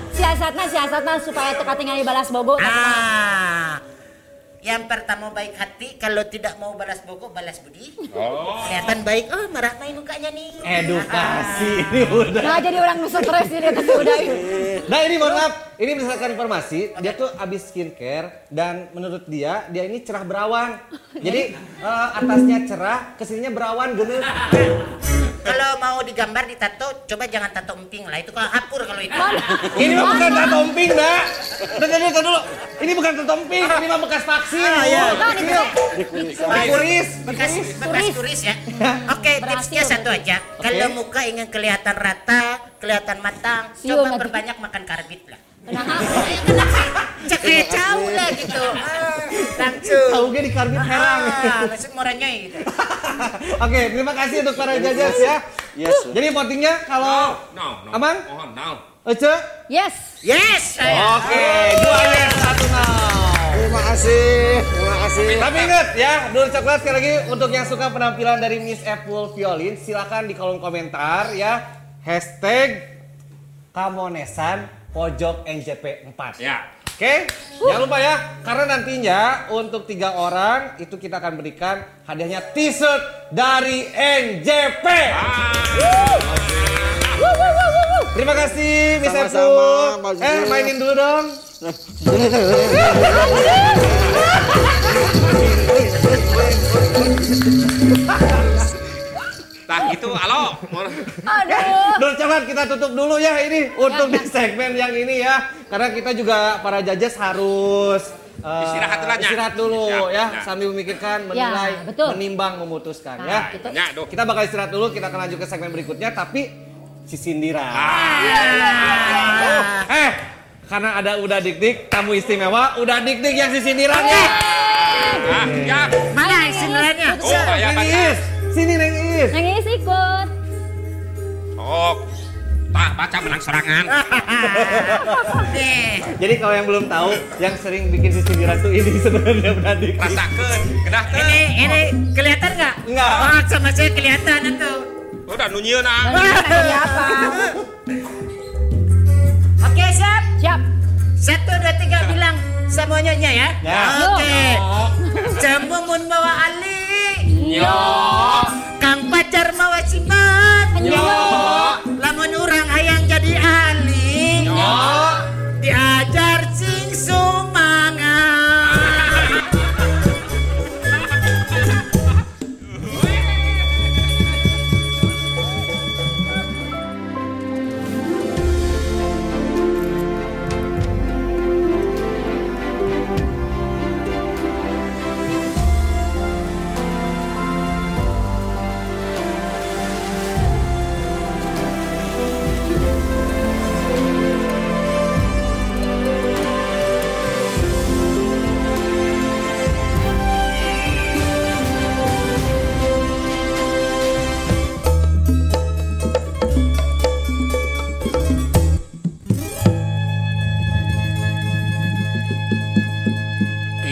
Siasatna supaya teka tinggal balas bogo. Yang pertama baik hati, kalau tidak mau balas bogok, balas budi. Oh. Kelihatan baik, marah main mukanya nih. Edukasi ini udah. Nah jadi orang nu stres ini tuh udah. Nah ini mohon maaf, ini berdasarkan informasi, dia tuh abis skincare dan menurut dia ini cerah berawan. Jadi atasnya cerah, kesininya berawan genut. Kalau mau digambar ditato, coba jangan tato emping lah, itu kalau hapur kalau itu. Ini mah bukan tato emping, Dak. Tunggu dulu. Ini bukan tato emping, ini mah bekas vaksin. Bekas Bekas kuris ya. Oke, tipsnya satu aja. Kalau muka ingin kelihatan rata, kelihatan matang, coba perbanyak makan karbit lah. Kayak jauh lah gitu. Langsung. Tahunya di karbit herang. Langsung moranyoy gitu. Oke, terima kasih untuk para judges ya. Yes. Jadi votingnya kalau No. Aman? Oh, no. Ece? Yes. Yes. Oke, 2 yes, 1 no. Terima kasih. Tapi ingat ya, Dulur Coklat sekali lagi untuk yang suka penampilan dari Miss Apple Violin, silakan di kolom komentar ya #Kamonesan pojok NJP 4. Ya. Oke, jangan lupa ya, karena nantinya untuk 3 orang itu kita akan berikan hadiahnya t-shirt dari NJP. Terima kasih Miss Sama-sama, Mas Apple. Zul. Mainin dulu dong. Nah gitu, halo. Aduh. Dulur Coklat kita tutup dulu ya ini untuk di segmen yang ini ya, karena kita juga para judges harus istirahat dulu ya, sambil memikirkan, menilai, betul. menimbang, memutuskan Nah, ya. ya, Dok. Kita bakal istirahat dulu, kita akan lanjut ke segmen berikutnya, tapi si sindiran. Karena ada Udah Dik-Dik, tamu istimewa, Udah Dik-Dik yang si sindiran ya. Ya. Mana istilahnya? Oh, ya, Neng Iis, sini Neng Iis. Nangis ikut. Oh. Tak baca menang serangan. Nih. Jadi kalau yang belum tahu, yang sering bikin si sindiran tuh ini sebenarnya Udah Dik-Dik. Rasakeun, kedah teh. Ini kelihatan nggak? Enggak. Oh, sama saya kelihatan itu. Udah nunyeun ah. Jadi apa? Oke, siap. Siap. 1, 2, 3 bilang semuanya ya. Ya. Oke. Cemumun mawa Ali. Yo. Kang pacar mawa Simat. Yo. Lamun urang hayang jadi ahli. Yo. Diajar sing sumangat.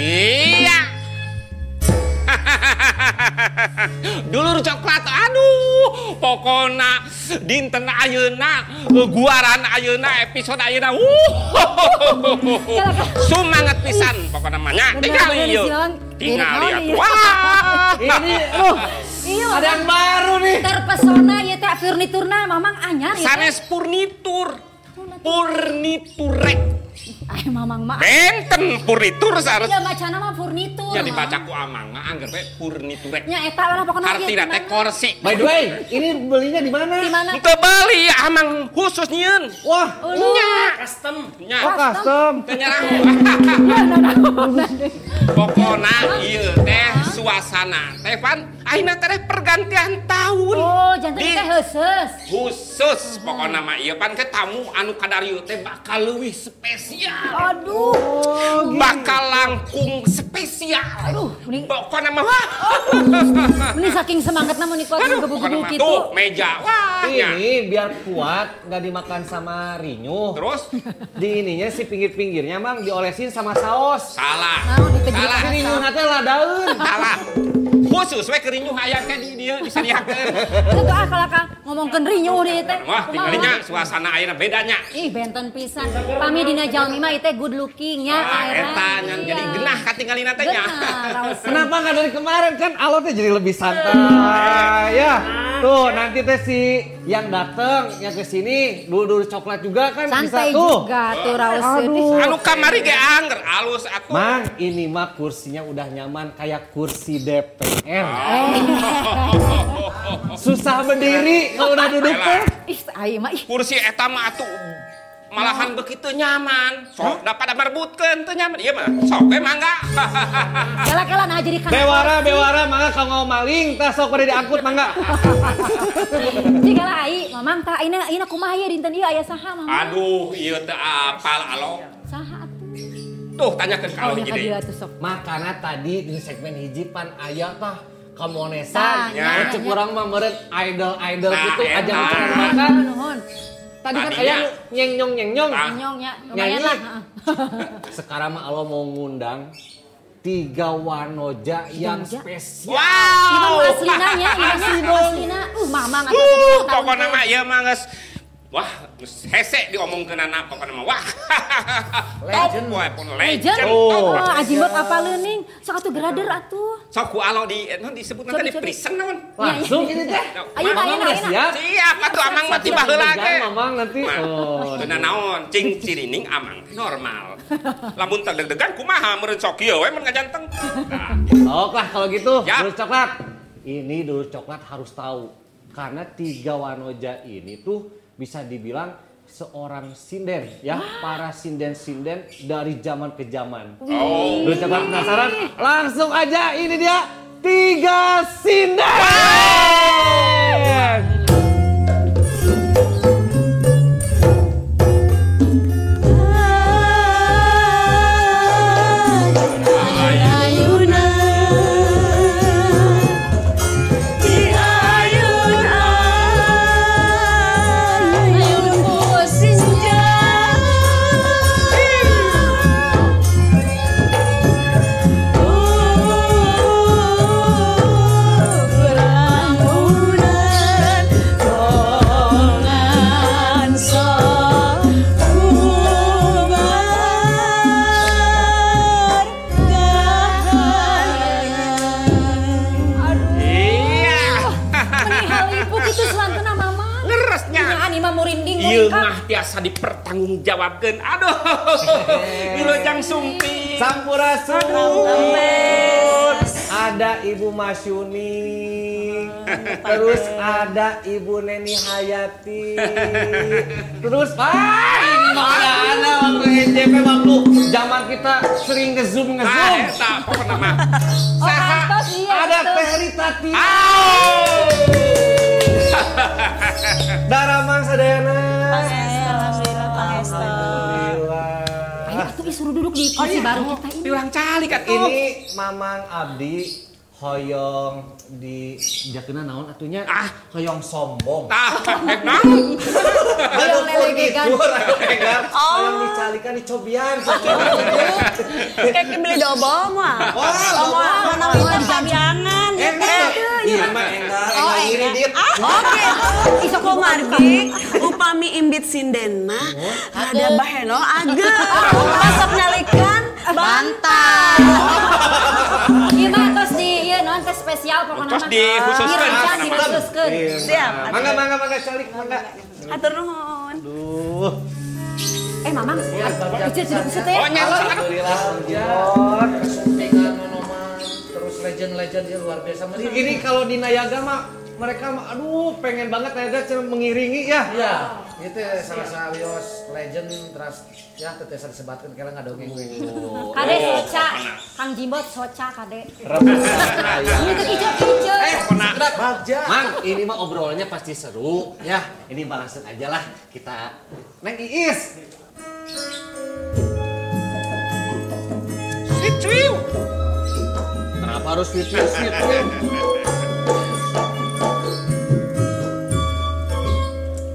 Iya. Dulur coklat, aduh, pokona dinten ayeuna, guaran ayeuna, episode ayeuna, sumanget pisan, pokona namanya. Tinggal ieu, tinggal lihat, wah, Ini, Iya, ada yang baru nih. terpesona ya teh furniturna mamang anyar ya. sanes furnitur, furniturek, Ay mamang mah. benten furnitur sareng. Ya macana mah furnitur. Ya dibaca ku amang mah angger we furniturek. Nya eta lah pokona Artina teh kursi. By the way, ini belinya di mana? Di mana? Teu beli amang khusus nyieun. Wah, Nya custom. Nya oh custom. teu nyerah. Pokona ieu teh suasana. Teh pan ayeuna teh pergantian tahun. Oh, jantan Di- teh heuseus. Khusus pokona mah ieu pan ke tamu anu kadarieu teh bakal leuwih spesial. Aduh. Bakal langkung spesial. Aduh, mending Pokona mah wah. mending saking semangatna mun ikut Aduh, gebu-gebu pokona mah kitu. tuh meja wah. nya. Ini biar kuat, nggak dimakan sama Rinyu. Terus Di ininya si pinggir-pinggirnya mang diolesin sama saus. salah. Nah, diteguk Salah. Si Rinyu nanti ladaun. Salah. Khusus we kerinyu hayang teh di dieu disadiakeun. Itu kalau Kang ngomongkeun rinyu deui teh. Wah, tinggalinya suasana ayeuna bedanya. Ih, benten pisan. Pami dina jalmi mah ieu teh good looking nya Eta nyan jadi genah katinggalina teh nya. Benar, raos. Kenapa nggak dari kemarin kan alotnya jadi lebih santai ya? Tuh nanti teh si yang dateng yang kesini dulu coklat juga kan Santai bisa tuh. juga tuh raos. Anu kamari ge anger alus atuh. Mang, ini mah kursinya udah nyaman kayak kursi DPR. Susah berdiri kalau udah duduk teh. Ih, aing mah ih. Kursi eta mah atuh malahan begitu nyaman. Sok dapat merebutkeun teu nyaman. Ieu mah sok we mangga. Kala-kala nah jadi kan. Bewara, mangga kalau maling, tas sok pada diangkut mangga. Jika lah ai, mamang tah ayeuna kumaha ieu dinten ieu aya saha mamang? Aduh, ieu teu apal alo. Saha atuh? Tuh tanyakeun ka Oh, alo nya ka hiji dieu deui. atuh sok. Makana tadi di segmen hiji pan aya tah Tah, kamonesan. nya, Cek nya. urang mah meureun idol Nah, gitu eta. aja makan. Nuhun. Tadi kan Tadinya. aya nyeng-nyong. Ah. Nyong nya lumayan Nyanyi. lah. Sekarang mah Allah mau ngundang 3 wanoja yang wanoja? spesial. Imam Wow. aslina nya, imam aslina. Mamang atuh tadi Pokoknya mah ieu mah geus wah, geus hese diomongkeunana pokoknya mah wah. Legend. Top wae pun legend. legend. Oh. Oh, aji buat apa leuning? Sok atuh grader atuh. Sok ku alo di non disebut nanti di Coba. prison naon. Langsung ini teh. Ayeuna. Siap. Siap atuh amang mah tiba heula ge. Mamang nanti. Oh. Teu naon, cing cirining amang normal. Lamun teu deg-degan kumaha meureun sok ieu we mun ngajanteng. Nah, Sok lah kalau gitu, Ya. dulur coklat. Ini dulur coklat harus tahu. Karena 3 wanoja ini tuh bisa dibilang seorang sinden ya. Para sinden-sinden dari zaman ke zaman. Oh. Dulur coklat penasaran? Langsung aja ini dia 3 sinden. Iya. Menihal ibu kitu selantena mamang. Ngeresnya. Nya ani mah murinding Ieu muringkap. mah tiasa dipertanggungjawabkeun. Aduh. Wilujeng Sumpi. Sampurasun. Ada Ibu Masyuni. Terus ada Ibu Neni Hayati. Terus ini mah ada waktu NJP waktu zaman kita sering nge-zoom. Ah, eta pokona mah. Oh, Saha? antos iya. Ada betul. Teh Rita Tia. Au. Daramang sadayana. Pangesta. Ayo atuh ih suruh duduk di kursi baru kita ini. Diulang cali kan Ini Mamang Abdi hoyong di jakeuna naon atunya? Hoyong sombong. Tah, naon? Hoyong lelegegan. Hoyong dicalikan dicobian. Kayak beli dobol mah. Mana mau dicabiangan. Iya mah enggak iri dit. Oke, isok margi upami imbit sinden mah rada bahenol ageng. Pasok nyalikan bantal. Ieu mah tos di ieu naon teh spesial pokona mah. Tos dikhususkeun. Siap. Mangga calik mangga. Hatur nuhun. Duh. Mamang, icet teh. Oh, nyala. Alhamdulillah. Syutingan monoman terus legend-legend ya luar biasa. Ini kalau di Nayaga mah mereka mah aduh pengen banget Nayaga cuma mengiringi ya. Iya, itu salah sawios legend terus ya tetesan disebatkeun kala ngadongeng we. Kade soca, Kang Jimbot soca kade. Rebutan Ieu teh ijo-ijo. Bagja. Mang, ini mah obrolannya pasti seru. Ya, ini balasan aja lah kita. Neng Iis. Sweet triu. Kenapa harus sweet?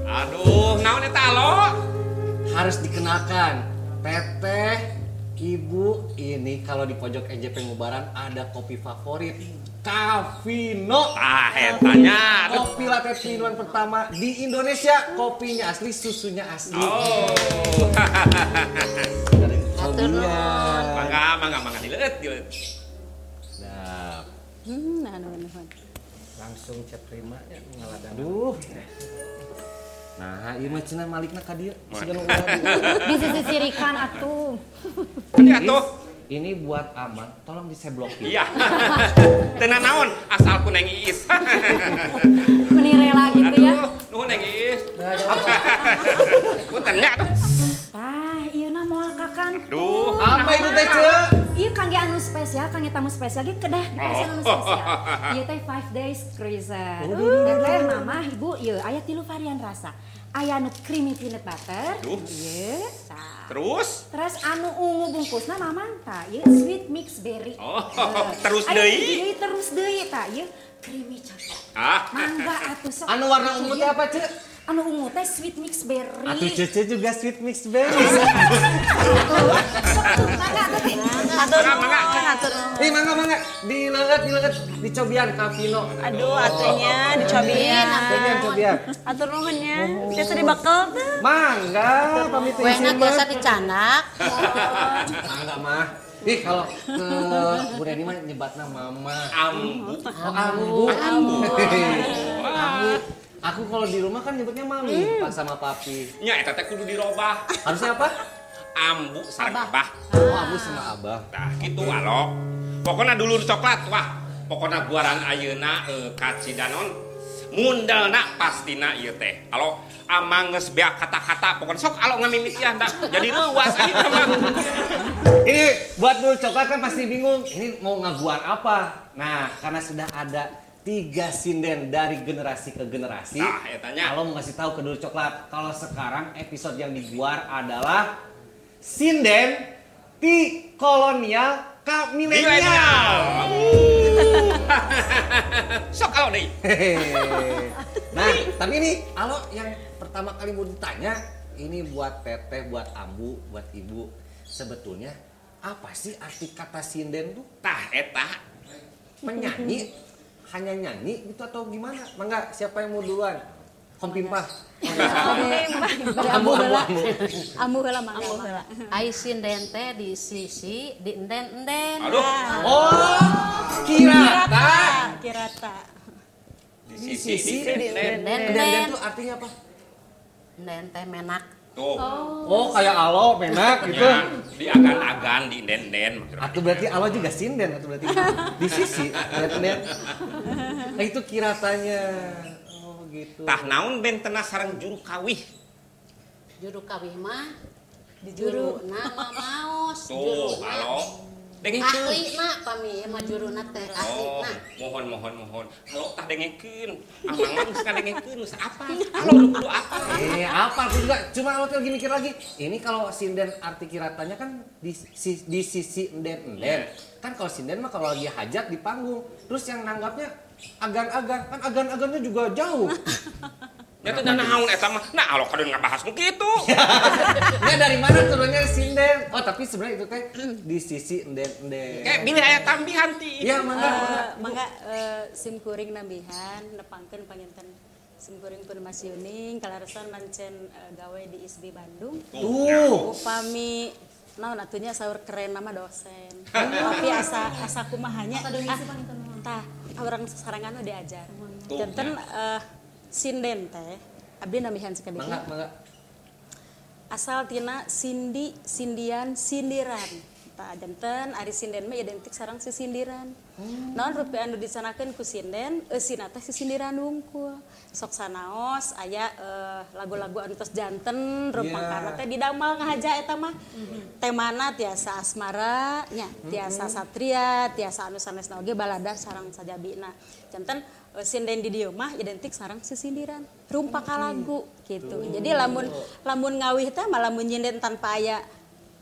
Aduh, naon eta alo? Harus dikenalkan. Teteh, Ibu, ini kalau di pojok NJP Ngubaran ada kopi favorit. Cafino. Etanya. Kopi latte 3-in-1 pertama di Indonesia. Kopinya asli, susunya asli. Oh. Mangga dileut. Nah, Langsung chat terima ya ngaladang. aduh. Nah, ieu mah cenah malikna ka dieu. Disisirikan atuh. Ini atuh. Ini buat aman, tolong diseblokin. Iya. Tenan naon asal ku Neng Iis. Meni rela gitu ya. Nuhun Neng Iis. Punten nya atuh. Ieu na moal Kakang. Duh. Apa itu teh, Ceu? Ieu kangge anu spesial, kangge tamu spesial ge kedah dipesen anu spesial. Ieu teh 5 days cruiser. Teteh, Mama, Ibu, ieu aya 3 varian rasa. Aya anu creamy peanut butter. Ieu. Terus? Terus anu ungu bungkusna Mamang tah, ieu sweet mix berry. Terus deui. Terus deui tah, ieu creamy coklat. Mangga atuh sok. Anu warna ungu teh apa, Ceu? Anu ungu teh sweet mix berry. Atuh Cece juga sweet mix berry. Mangga. Dileut. Dicobian Cafino. Aduh, atunya dicobian. Atur nuhunnya. Biasa dibakel teh. Mangga, pamit Kuenya biasa dicanak. Mangga mah. Ih, kalau ke Bu Reni mah nyebatna Mama. Ambu. Ambu. Aku kalau di rumah kan nyebutnya Mami, Pak sama Papi. Nya eta teh kudu dirobah. Harusnya apa? Ambu sareng Abah. Oh, Ambu sama Abah. Nah, gitu alo. Pokona dulur coklat wah. Pokona guaran ayeuna kaci danon. Mundalna pastina ieu teh. Alo amang geus beak kata-kata pokona sok alo ngamimitian da. Jadi leuwas ayeuna mah. Ini buat dulur coklat kan pasti bingung, ini mau ngaguan apa? Nah, karena sudah ada 3 sinden dari generasi ke generasi. Nah, etanya. Kalau mau ngasih tahu ke dulur coklat, kalau sekarang episode yang diguar adalah sinden ti kolonial ka milenial. Sok alo deui. Nah, tapi ini alo yang pertama kali mau ditanya, ini buat Teteh, buat Ambu, buat Ibu. Sebetulnya apa sih arti kata sinden tuh? Tah eta Penyanyi? Hanya nyanyi gitu atau gimana? Mangga, siapa yang mau duluan? Kom Pimpah. Ambu heula mangga. Ai sinden teh di sisi di enden-enden. Aduh. Oh, kirata. Di sisi Enden tuh artinya apa? Enden teh menak. tuh. Oh, kayak alo, menak gitu. Ya, di agan-agan, di den-den. Atau berarti alo juga sinden, atau berarti di sisi, lihat. Nah itu kiratanya. Oh gitu. Tah naon bentena sareng juru kawih. Juru kawih mah di juru nama maos. Tuh, halo. dengekeun. Ahlina pami mah juruna teh Oh, ahlina. mohon. Kalau tah dengekeun, amang mah geus ngadengekeun geus apa? Kalau kudu apa? Apa aku juga cuma waktu lagi mikir lagi. Ini kalau sinden arti kiratanya kan di sisi enden. Kan kalau sinden mah kalau lagi hajat di panggung. Terus yang nanggapnya agan-agan. Kan agan-agannya juga jauh. Ya teh naon eta mah. Nah, alo kadeun ngabahas nu kitu. Ya dari mana turunnya sinden? Oh, tapi sebenarnya itu teh di sisi enden. Kayak bilih aya tambihan ti. Iya, mangga. Mangga sim kuring nambihan nepangkeun panginten sim kuring pun Mas Yuning kalaresan mancen gawe di ISB Bandung. Upami naon atunya saur keren nama dosen. Tapi asa kumahanya tah orang sarangan diajar. Janten sinden teh abdi nambihan sakadieu. Mangga. Asal tina sindi, sindian, sindiran. Tah janten ari sinden mah identik sareng sisindiran. Naon rupi anu disanakeun ku sinden, eusina teh sisindiran wungkul. Sok sanaos aya lagu-lagu anu tos janten rumpangkana teh didamel ngahaja eta mah. Temana tiasa asmara nya, tiasa satria, tiasa anu sanesna oge balada sareng sajabina. Janten sinden di dieu mah identik sareng sisindiran. Rumpaka lagu gitu. Jadi lamun ngawih teh malah mun nyinden tanpa aya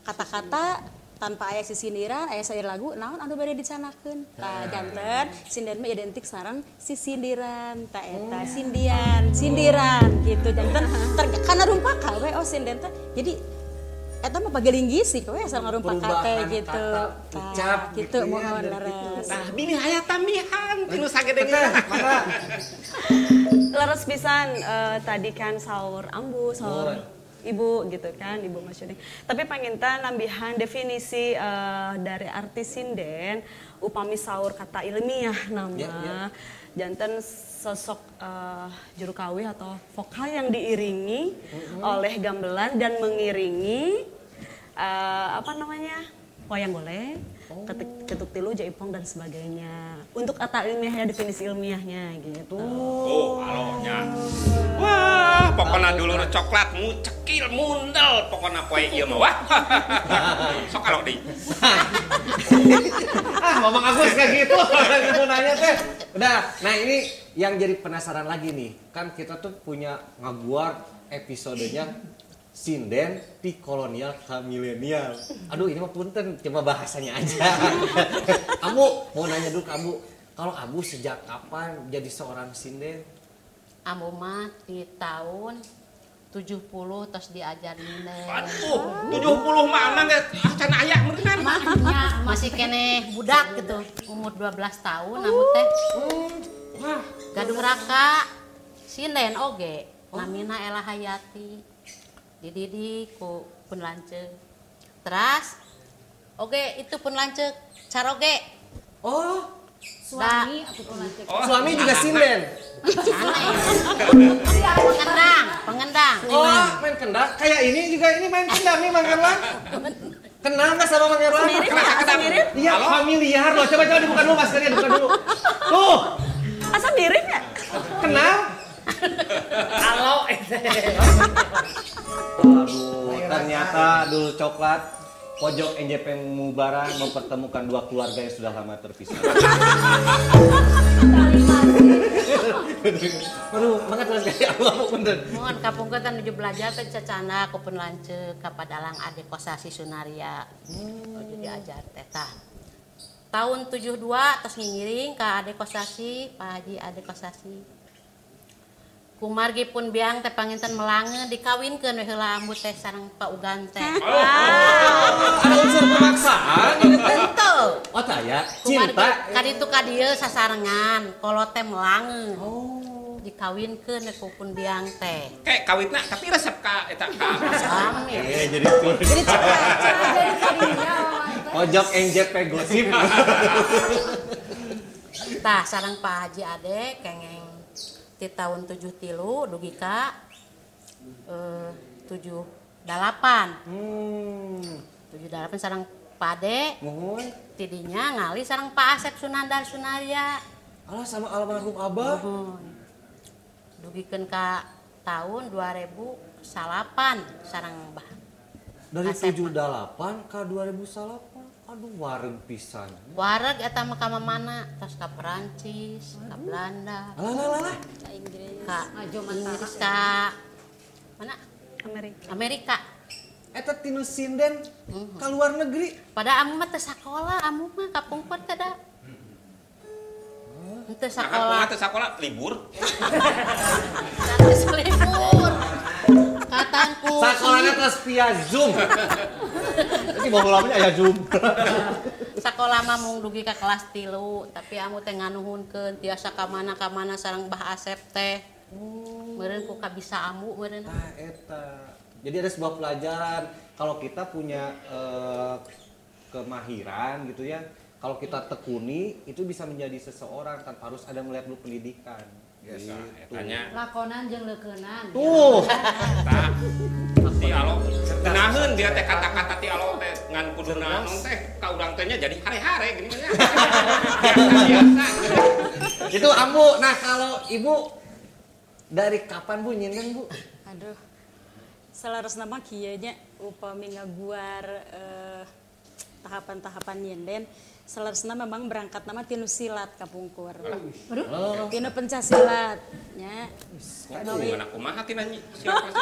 kata-kata, tanpa aya sisindiran, aya sair lagu, naon anu bade dicanakeun. Tah janten sinden mah identik sareng sisindiran, tah eta sindiran gitu. Janten kana rumpaka we sinden teh. Jadi eta mah pagelinggisi we sareng rumpaka teh gitu. Ucap gitu mohon leres. Nah, bilih aya tambihan tinu sagedengna. Leres pisan tadi kan saur ambu, saur ibu gitu kan, ibu Mas Yuning. Tapi panginten nambihan definisi dari arti sinden upami saur kata ilmiah nama. Janten sosok juru kawih atau vokal yang diiringi oleh gamelan dan mengiringi wayang golek, ketuk tilu, jaipong dan sebagainya. Untuk kata ilmiahnya, definisi ilmiahnya gitu. Alonya. Wah, pokoknya dulur coklat cekil mundel pokoknya poe ieu mah wah. Sok alo deui. Ngomong Agus kayak gitu. Mau nanya teh. Udah, nah ini yang jadi penasaran lagi nih. Kan kita tuh punya ngaguar episodenya sinden di kolonial ke milenial. Aduh ini mah punten, cuma bahasanya aja. Kamu mau nanya dulu kamu, kalau Abu sejak kapan jadi seorang sinden? Amu mah di tahun 70 terus diajar nilai. Aduh, 70 mah amang can aya meureun. Maknya masih kene budak gitu, umur 12 tahun amu teh. Wah, Gadung Raka sinden oge, namina Ella Hayati. Dididik ku pun lanceuk. Teras oge itu pun lanceuk caroge. Oh, Suami aku pun lanceuk. suami juga sinden. Pengendang. Oh, main kendang. Kayak ini juga ini main kendang nih Mang Erlan. Kenal nggak sama Mang Erlan? Mirip? Iya, familiar loh. Coba dibuka dulu maskernya, dibuka dulu. Tuh, Asa mirip ya? kenal? Halo. Aduh, ternyata dulu coklat pojok NJP Mubarak mempertemukan dua keluarga yang sudah lama terpisah. Aduh, banget lah kayak apa bener. Mohon kapungkeun kan nuju belajar teh cacana ku pun lanceuk ka Padalang Ade Kosasi Sunaria. Nuju diajar teh tah. Tahun 72 tos ngiring ka Ade Kosasi, Pak Haji Ade Kosasi. Kumargi pun biang teh panginten melange dikawinkeun we heula ambu teh sareng Pak Ugan teh. Ada unsur pemaksaan gitu teh. Tentu. Oh, taya Kumargi cinta. kaditu ka dieu sasarengan, kolot teh melange. Dikawinkeun we ku pun biang teh. kayak kawitna tapi resep ka eta ka. Sami. Jadi tuh. Pojok NJP gosip. Tah sareng Pak Haji Ade kengeng di tahun 73 dugi ka 78. 78 sareng Pak Ade. Mohon. Tidinya ngali sareng Pak Asep Sunandar Sunaria. Alah sama almarhum Abah. Dugikeun ka tahun 2008 sareng Mbah. Dari Asep. 78 ke 2008. Aduh, wareg pisan. Wareg eta mah ka mana? Tas ka Perancis, ka Belanda, Alah. Ka Inggris. ka Inggris, ka mana? Amerika. Eta tinu sinden ka luar negeri. Pada amu mah teu sakola, amu mah kapungkur teh da. Teu sakola. Teu sakola libur. Teu libur. Katangku. Sakolana tos via Zoom. Ini bawa lamanya aya Zoom. Sakola mah mung dugi ka kelas 3, tapi amu teh nganuhunkeun tiasa ka mana sareng Mbah Asep teh. Meureun ku kabisa amu meureun. Nah, eta. Jadi ada sebuah pelajaran kalau kita punya kemahiran gitu ya. Kalau kita tekuni itu bisa menjadi seseorang tanpa harus ada melihat dulu pendidikan. Biasa, etanya. Lakonan jeung leukeunnan. Tuh. Eta. Ti alo. Naheun dia teh kata-kata ti alo teh ngan kudu naon teh ka urang teh nya jadi hare-hare gini nya. Biasa. Itu Ambu. Nah, kalau Ibu dari kapan Bu nyinden Bu? Aduh. Salarosna mah kieu nya upami ngaguar tahapan-tahapan nyinden. Salarosna memang berangkat nama tinu silat kapungkur. Waduh. Tinu pencasilat nya. Gimana kumaha tina silat?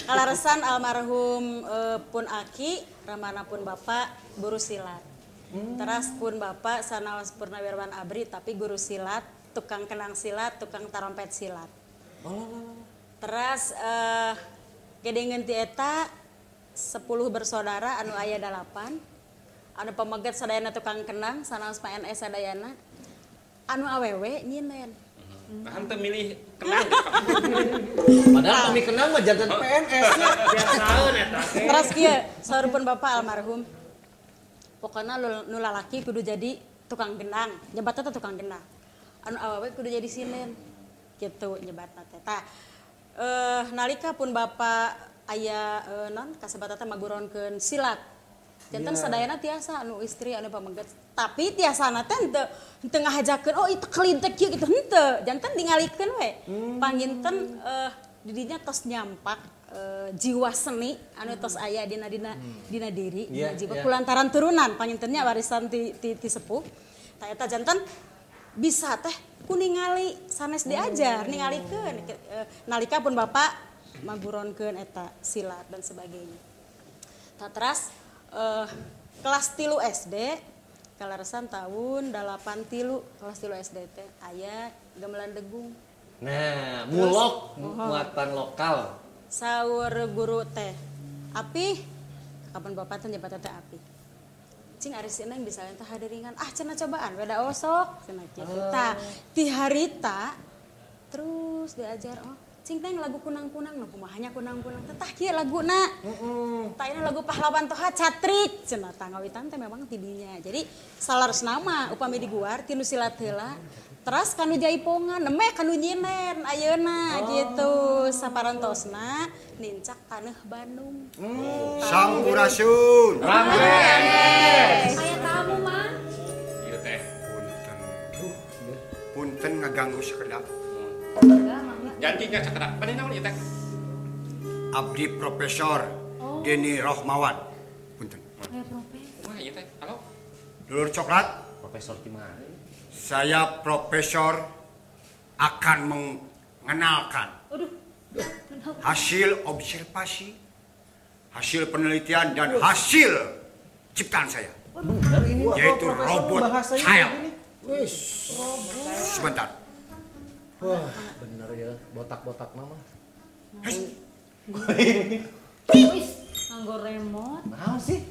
Kalaresan almarhum pun Aki, ramana pun Bapak guru silat. Teras pun Bapak sanaos Purnawirawan Abri tapi guru silat, tukang kenang silat, tukang tarompet silat. Teras gedengeun ti eta 10 bersaudara anu aya 8. Anu pamegat sadayana tukang kenang, sanaos PNS sadayana. Anu awewe nyinen. Nah, teu milih kenang. Padahal kami kenang mah jantan PNS nya. Biasaeun eta. Terus kieu, saurupun Bapak almarhum. Pokona nu lalaki kudu jadi tukang genang, nyebatna teh tukang genang. Anu awewe kudu jadi sinen. Kitu nyebatna teh. Tah nalika pun Bapak aya non kasebat teh maguronkeun silat. Janten sadayana tiasa anu istri anu pamegat. Tapi tiasana teh henteu ngahajakeun oh itu kelintek kieu gitu henteu. Janten dingalikeun we. Panginten di dinya tos nyampak jiwa seni anu tos aya dina diri jiwa kulantaran turunan pangintennya warisan ti sepuh. Tah eta janten bisa teh ku ningali sanes diajar ningalikeun nalika pun Bapak maguronkeun eta silat dan sebagainya. Tah teras kelas 3 SD kalaresan tahun 83 kelas 3 SD teh aya gamelan degung. Nah, mulok muatan lokal. Saur guru teh Api kapan Bapak teh nyebat teh Api. Cing ari si Neng bisa teh hadiringan cenah cobaan beda osok cenah kitu. Tah ti harita terus diajar cing teh lagu kunang-kunang nu kumahanya kunang-kunang tah kieu laguna. Tah ini lagu pahlawan toha catrik cenah tah ngawitan teh memang tidinya. Jadi salarosna mah upami diguar tinu silat heula teras kanu jaipongan nemeh kanu nyinen ayeuna gitu saparantosna nincak taneuh Bandung. Sampurasun. Aya tamu mah. Ieu teh Punten ngaganggu sakedap. janjinya sakedap. Bade naon ieu teh? Abdi Profesor Deni Rohmawan. Punten. Wah, ieu teh. Halo. Dulur coklat. Profesor di mana? Saya profesor akan mengenalkan hasil observasi, hasil penelitian dan hasil ciptaan saya, yaitu robot child. Sebentar. Wah, bener ya, botak-botak nama. Wis, nganggo remote. Nah sih.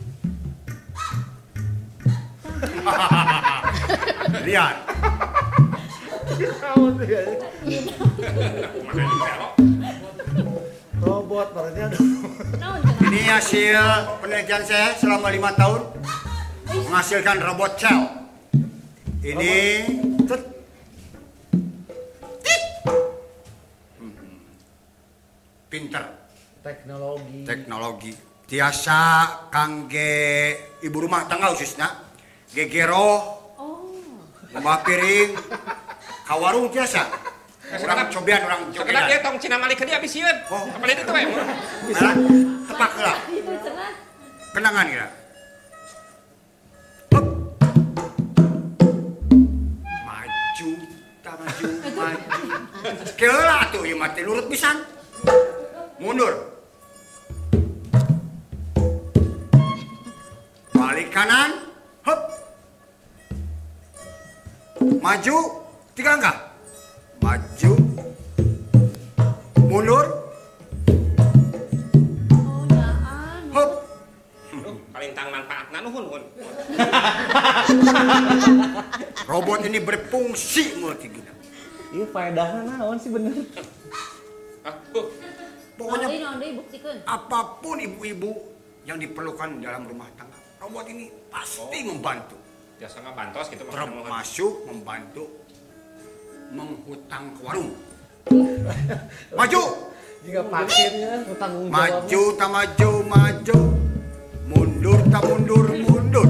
Lihat. Robot berarti ada. Ini hasil penelitian saya selama 5 tahun menghasilkan robot child. Ini pinter. Teknologi. Tiasa kangge ibu rumah tangga khususnya gegero. Mbak piring ka warung tiasa. Urang cobian urang jogedan. Sakedap ieu tong cina malik dia abisieun. Oh, apa itu we? Tepak heula. Kenangan kira. keula tuh ieu mah teh nurut pisan. Mundur. Balik kanan. Hop. Maju 3 langkah. Maju. Mundur. Hop. Kalintang manfaatna nuhun. Robot ini berfungsi multiguna. Iya faedahna naon sih bener. Pokoknya Naon deui buktikeun. apapun ibu-ibu yang diperlukan dalam rumah tangga, robot ini pasti membantu. Biasa ngabantos gitu Termasuk membantu menghutang ke warung. Maju. Jika parkirnya tanggung jawab. Maju tak maju, maju. Mundur tak mundur, mundur.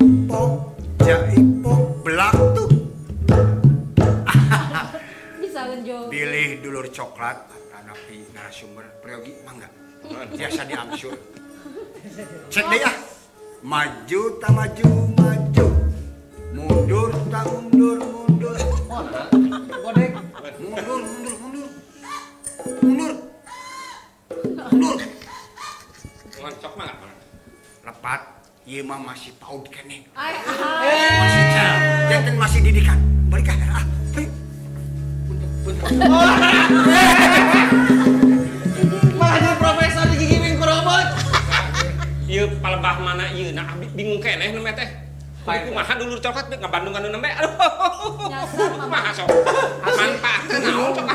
Ipok, jaipok, belak tuh. Bisa ngejo. Pilih dulur coklat atau napi narasumber periogi mangga. Biasa diangsur. Cek deh ya. Maju tak maju, maju. Mundur tak mundur, mundur. Godek. Mundur, mundur, mundur. Mundur. Mundur. Ngoncok mah enggak. Lepat, ieu mah masih paud keneh. Masih jauh. Jangan masih didikan. Balik ah. Malah jadi profesor digigiwing ku robot. Ieu palebah mana ieu na abdi bingung keneh nu teh. Kumaha dulur coklat teh ngabandungan nembe. Aduh. Kumaha sok. Manfaatna naon sok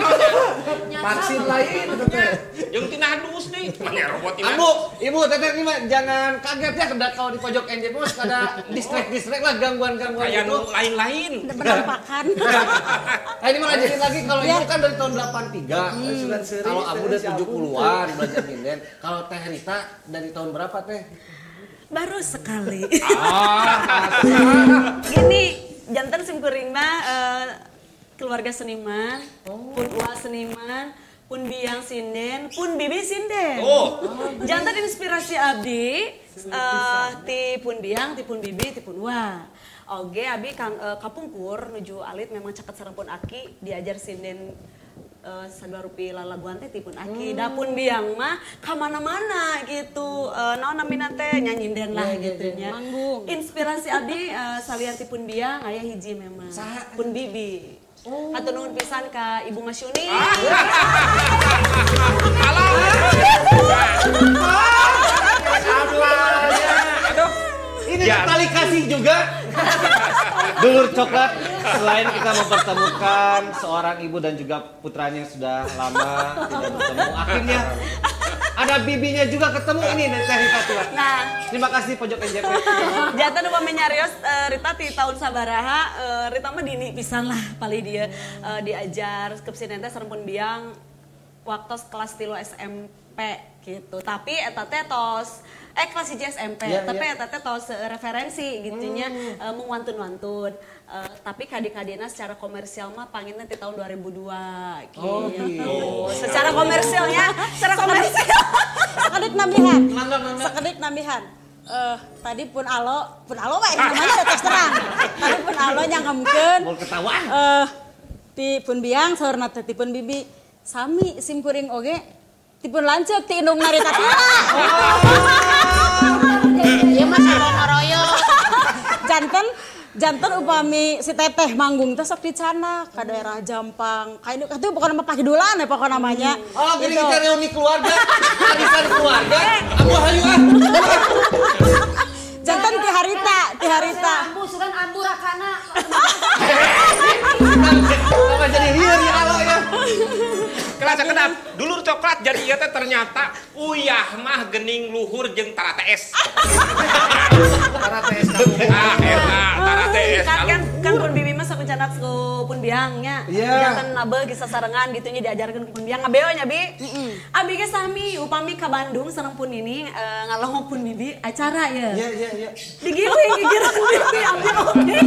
Vaksin lain itu teh. Jeung tina dus deui. Manya robot ini. Ibu teteh ini mah jangan kaget ya kedak kalau di pojok NJ bos kada distrek lah gangguan-gangguan Kayak gitu. nu lain-lain. Penampakan. Nah, ini mah lanjutin lagi kalau ibu kan dari tahun 83. Kalau Abu udah 70-an belajar nginden. Kalau Teh Rita dari tahun berapa Teh? Baru sekali. Gini, jantan simkuring mah keluarga seniman, pun ulah seniman, pun biang sinden, pun bibi sinden. Jantan inspirasi abdi ti pun biang, ti pun bibi, ti pun ulah. Oge abi kapungkur nuju alit memang caket sarempun aki diajar sinden sadua rupi lalaguan teh tipun aki dapun biang mah kamana-mana gitu naon namina teh nyanyinden lah gitu nya Manggung. inspirasi abdi salian tipun biang aya hiji memang pun bibi hatur nuhun pisan ka Ibu Masyuni Ini tali kasih juga. Dulur coklat, selain kita mempertemukan seorang ibu dan juga putranya yang sudah lama tidak bertemu, akhirnya ada bibinya juga ketemu ini Teh Rita tuh. Nah, terima kasih pojok NJP. jantan upami nyarios Rita ti tahun sabaraha Rita mah dini pisan lah paling dia diajar kepsinen teh sarempun biang waktu kelas 3 SMP gitu. Tapi eta teh tos kelas 1 SMP, tapi eta teh tos referensi gitunya mengwantun-wantun. Tapi kadina secara komersial mah panginna di tahun 2002 gitu. Secara komersialnya, secara komersial. Sakedik nambihan. Sakedik nambihan. Tadi pun alo wae namanya terus terang. Tadi pun alo nyangkemkeun. Mau ketahuan. Ti pun biang saurna teh ti pun bibi sami simkuring oge ti pun lanceuk ti indung narita tila. Ieu mah sareng-royo. Janten upami si teteh manggung teh sok dicana ka daerah Jampang. Kainu itu pokona mah pakidulan ya pokona namanya. Oh, gini kita reuni keluarga, arisan keluarga. Ambu hayu ah. Janten ti harita. Ambu sugan ambu rakana. Apa jadi liar ya alo ya. Kelas kedap, dulur coklat jadi ieu teh ternyata uyah mah gening luhur jeung tara TS. Tara TS kamu. Tara TS. Kan pun bibi mah sakuncana ku pun biangnya. Jantan nabeul kisah sarengan gitu nya diajarkeun ku pun biang ngabeo nya bi. Abi ge sami upami ka Bandung sareng pun ini ngalongok pun bibi acara ya. Iya. Digiring gigiran bibi ambil oge.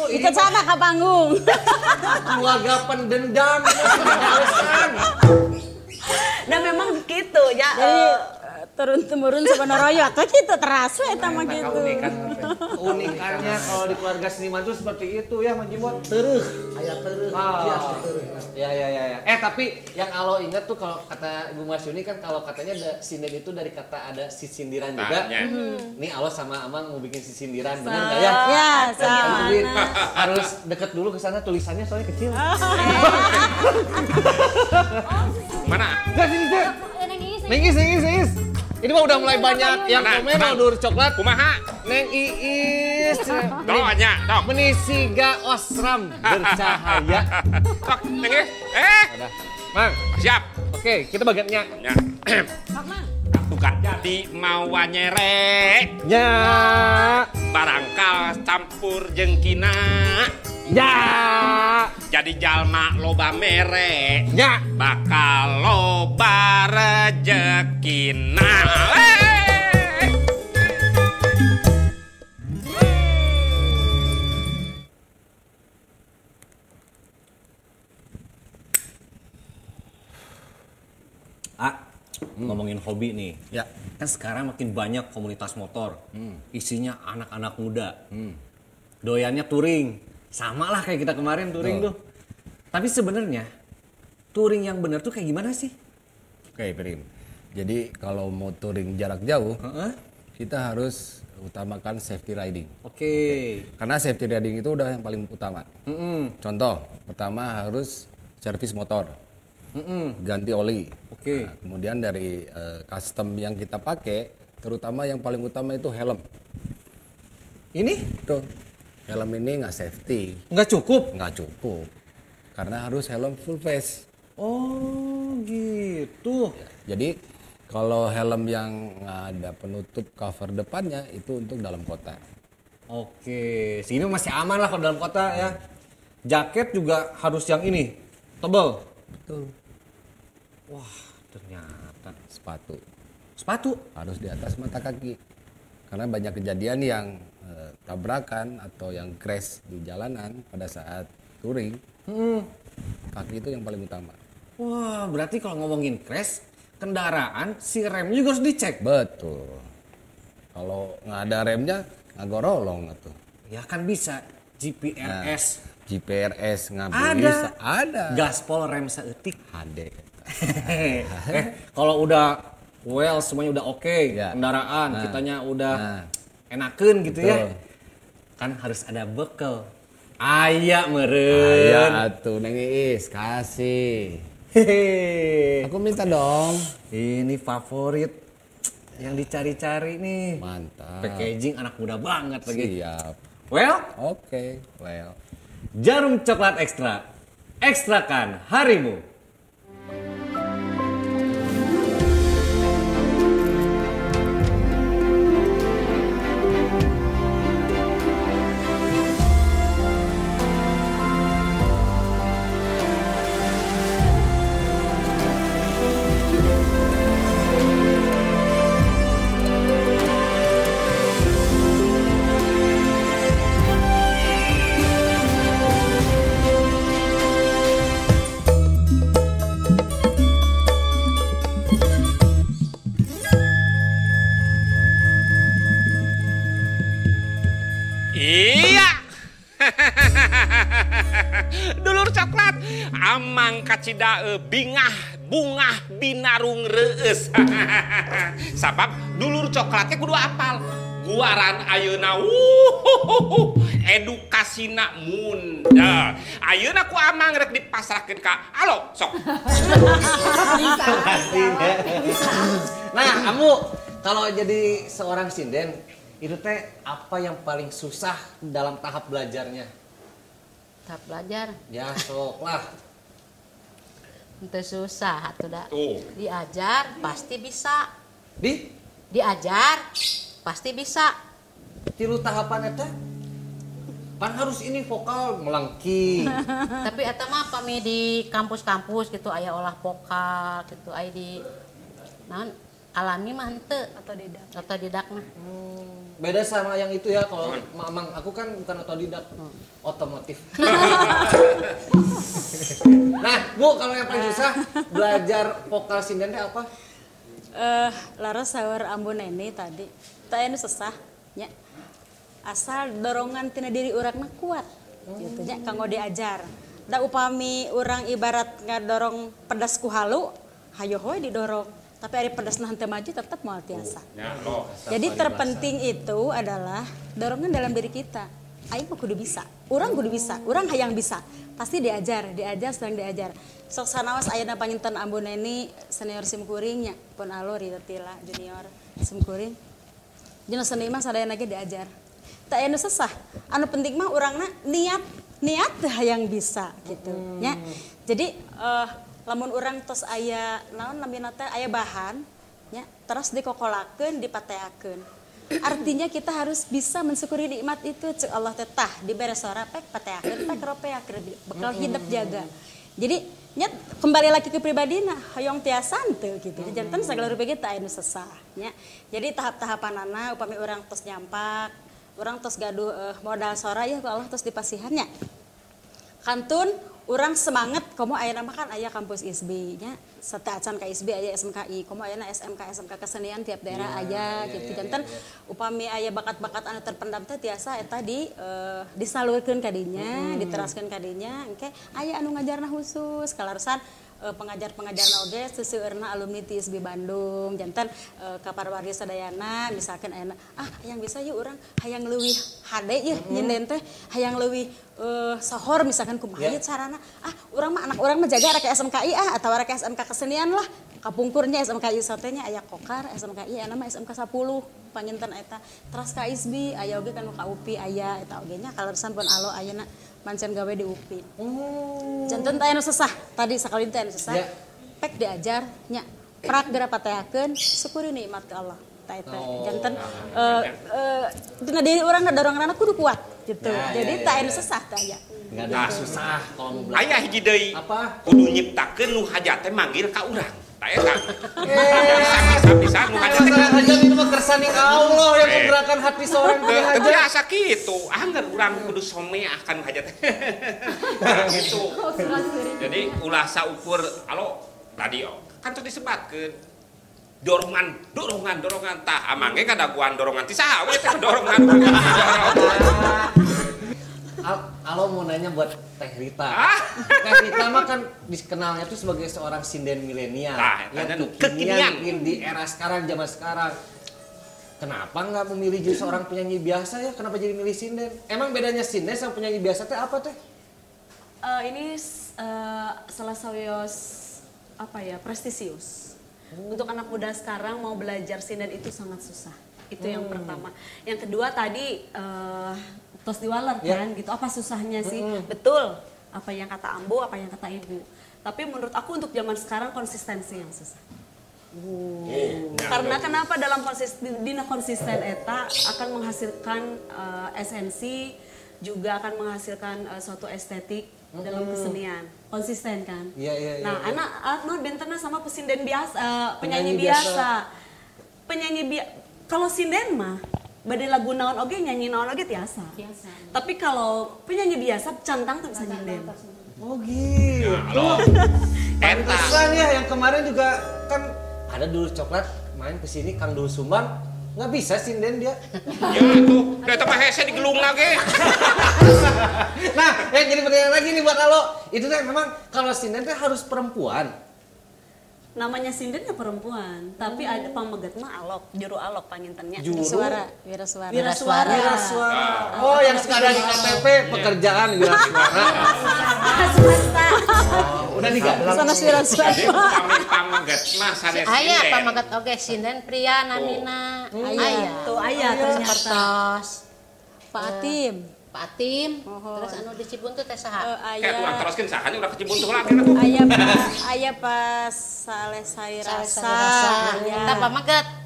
Itu sana ka panggung. Keluarga pendendam alasan. Dan memang gitu ya. Jadi turun temurun sebenarnya atau gitu terasa eta mah gitu. Keunikannya kalau di keluarga seniman tuh seperti itu ya, Mang Jimot. Terus. Aya teureuk. Ya. Tapi yang Alo ingat tuh kalau kata Ibu Masyuni kan kalau katanya ada sinden itu dari kata ada si sindiran juga. Nih Alo sama Amang mau bikin si sindiran, bener nggak ya? Ya, sama. Harus deket dulu ke sana, tulisannya soalnya kecil. Mana? Neng Iis. Ini mah udah mulai banyak yang komen Dur Coklat. Kumaha? Neng Iis. Doanya, dong. Menisiga osram bercahaya. Sok, Neng Iis. Udah. Mang, Siap. oke, kita bagiannya. Ya. Bukan jadi mau nyerek. Ya. Barangkal campur jengkina. Ya. Jadi jalma loba mere. Ya. Bakal loba rejekina. Ngomongin hobi nih. Ya. Kan sekarang makin banyak komunitas motor. Isinya anak-anak muda. Doyannya touring. Sama lah kayak kita kemarin touring tuh. Tapi sebenarnya touring yang benar tuh kayak gimana sih? Oke, Prim. Jadi kalau mau touring jarak jauh, kita harus utamakan safety riding. Oke. Karena safety riding itu udah yang paling utama. Contoh, pertama harus servis motor. Ganti oli. Oke. Nah, kemudian dari custom yang kita pakai, terutama yang paling utama itu helm. Ini? Tuh. Helm ini nggak safety. Nggak cukup? Nggak cukup. Karena harus helm full face. Oh gitu. Ya, jadi kalau helm yang nggak ada penutup cover depannya itu untuk dalam kota. Oke, segini masih aman lah kalau dalam kota ya. Jaket juga harus yang ini, tebal. Betul. Wah, ternyata Sepatu harus di atas mata kaki. Karena banyak kejadian yang tabrakan atau yang crash di jalanan pada saat touring. Kaki itu yang paling utama. Wah, berarti kalau ngomongin crash, kendaraan si remnya juga harus dicek. Betul. Kalau nggak ada remnya, nggak gorolong tuh. Ya kan bisa GPRS. GPRS nggak Ada. bisa. Ada. Gaspol rem seeutik. Ada. Kalau udah semuanya udah oke, kendaraan kitanya udah enakeun gitu ya. Kan harus ada bekal. Aya meureun. Aya atuh Neng Iis, kasih. Aku minta dong. Ini favorit yang dicari-cari nih. Mantap. Packaging anak muda banget lagi. Siap. Oke. Jarum coklat ekstra. Ekstrakan harimu. Iya. Dulur coklat, amang kacida bingah bungah binarung reus. Sabab dulur coklatnya kudu apal. Guaran ayeuna edukasina munda. Ayeuna ku amang rek dipasrahkeun ka alo sok. Nah, kamu kalau jadi seorang sinden itu teh apa yang paling susah dalam tahap belajarnya? Tahap belajar Ya, sok lah. itu susah atuh da. Tuh. Diajar pasti bisa. Di Diajar pasti bisa. tilu tahapan eta kan harus ini vokal melengking. Tapi eta mah pami di kampus-kampus gitu aya olah vokal gitu aya di naon alami mah henteu otodidak mah. Beda sama yang itu ya, kalau mamang aku kan bukan otodidak, otomotif. Nah, Bu, kalau yang paling susah belajar vokal sinden teh apa? Laras sawer ambu neni tadi. Tanya nu sesah nya. asal dorongan tina diri urangna kuat gitu nya kanggo diajar. Da upami urang ibarat ngadorong pedas ku halu hayo hoy didorong tapi ari pedasna henteu maju tetap moal tiasa. Jadi terpenting itu adalah dorongan dalam diri kita. Aing mah kudu bisa, urang kudu bisa, urang hayang bisa. Pasti diajar, sedang diajar. Sok sanaos ayeuna panginten Ambu Neni senior simkuring nya, pun alur ieu tila junior simkuring. Jeung seniman sadayana ge diajar. Tak anu sesah. Anu penting mah urangna niat hayang bisa gitu nya. Jadi lamun urang tos aya naon namina teh aya bahan nya terus dikokolakeun dipateakeun. Artinya kita harus bisa mensyukuri nikmat itu cek Allah teh tah dibere sora pek pateakeun pek ropeakeun bekal hidup jaga. Jadi nya kembali lagi ke pribadina hoyong tiasan teu gitu. Janten sagala rupa kita anu sesah nya. Jadi tahap-tahapanana upami urang tos nyampak urang tos gaduh modal sora ya ku Allah tos dipasihannya. Kantun urang semangat komo ayeuna mah kan aya kampus ISB nya sateu acan ka ISB aya SMKI komo ayeuna SMK kesenian tiap daerah aya gitu janten upami aya bakat-bakat anu terpendam teh tiasa eta disalurkeun ka dinya diteraskeun ka dinya engke aya anu ngajarna khusus kalaresan pengajar-pengajarna oge seseueurna alumni ti ISB Bandung janten kaparwargi sadayana misalkan ayeuna yang bisa yeuh urang hayang leuwih hade yeuh nyinden teh hayang leuwih sohor misalkan kumaha ieu carana urang mah anak urang mah jaga rek SMKI atawa rek SMK kesenian lah kapungkurnya SMKI satenya aya kokar SMKI aya mah SMK 10 panginten eta teras ka ISB aya oge kan ka UPI aya eta oge nya kalaresan pun alo ayeuna mancen gawe di UPI. Janten teh anu sesah tadi sakali teh anu sesah pek diajar nya prak geura pateakeun syukuri nikmat ke Allah tah eta janten dina diri urang doronganna kudu kuat gitu. Jadi tah anu sesah teh aya. Enggak ada susah kalau mau belajar. Aya hiji deui. Apa? Kudu nyiptakeun nu hajat teh manggil ka urang. Tah eta. Bisa nu hajat teh. Hajat itu mah kersani Allah yang menggerakkan hati seorang punya hajat. Teu asa kitu. Angger urang kudu someah kan hajat teh. Gitu. Jadi ulah saukur alo tadi kan teu disebatkeun. Dorongan tah amangge kadaguan dorongan ti saha we teh dorongan. Alo mau nanya buat Teh Rita. Teh Rita mah kan dikenalnya tuh sebagai seorang sinden milenial. Yang kekinian di era sekarang, zaman sekarang. Kenapa nggak memilih jadi seorang penyanyi biasa ya? Kenapa jadi milih sinden? Emang bedanya sinden sama penyanyi biasa teh apa teh? Ini salah sawios apa ya prestisius. Untuk anak muda sekarang mau belajar sinden itu sangat susah. Itu yang pertama. Yang kedua tadi tos diwaler kan gitu. Apa susahnya sih? Betul. Apa yang kata Ambo, apa yang kata Ibu. Tapi menurut aku untuk zaman sekarang konsistensi yang susah. Karena kenapa dalam konsisten eta akan menghasilkan esensi juga akan menghasilkan suatu estetik dalam kesenian konsisten kan. Nah anak bentena sama pesinden biasa penyanyi biasa kalau sinden mah badai lagu naon oge nyanyi naon oge tiasa. Tapi kalau penyanyi biasa cantang tuh bisa nyinden. Oh gitu. Pantesan ya yang kemarin juga kan ada dulu coklat main kesini Kang Dul Sumbang nggak bisa sinden dia. Ya tuh, udah tambah hese digelung lagi. Nah, yang jadi pertanyaan lagi nih buat Alo, itu kan memang kalau sinden teh harus perempuan. Namanya sinden ya perempuan, tapi ada pamegat mah alok, juru alok pangintennya. Wira suara. Oh, yang suka ada di KTP pekerjaan wira suara. Swasta. Udah digadang. Sana wira suara. Pamegat mah sanes sinden. Aya pamegat oge sinden pria namina. Aya. Tuh aya ternyata. Pak Atim. Terus anu di Cibuntu teh saha? Kayak urang teruskeun saha urang ke Cibuntu lagi atuh. Aya pas Saleh Sari Rasa. Eta pamegat.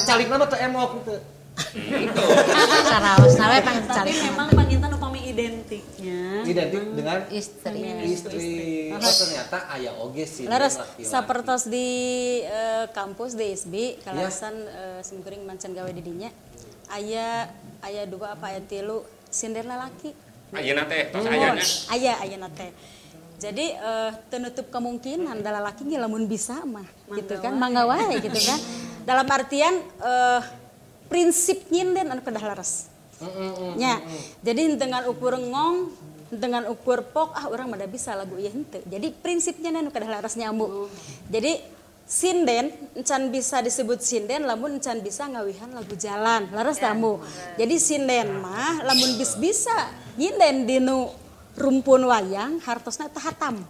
Calik nama teh emok gitu. Itu. Saraos nawe panggil Tapi calik. memang panginten upami identiknya. Identik dengan istri. Oh ternyata aya oge sih. Laras sapertos di kampus di ISB kalasan simkuring mancan gawe di dinya. Aya 2 apa aya 3 sinden lalaki. Ayeuna teh tos ayana. Ayeuna teh. Jadi tenutup kemungkinan da lalaki ge lamun bisa mah gitu kan mangga wae gitu kan. Dalam artian prinsip nyinden anu kedah laras. nya jadi dengan ukur ngong dengan ukur pok orang mada bisa lagu ieu henteu jadi prinsipnya nu kadah laras nyambung jadi sinden encan bisa disebut sinden lamun encan bisa ngawihan lagu jalan laras tamu jadi sinden mah lamun bisa nyinden dinu rumpun wayang hartosna teh hatam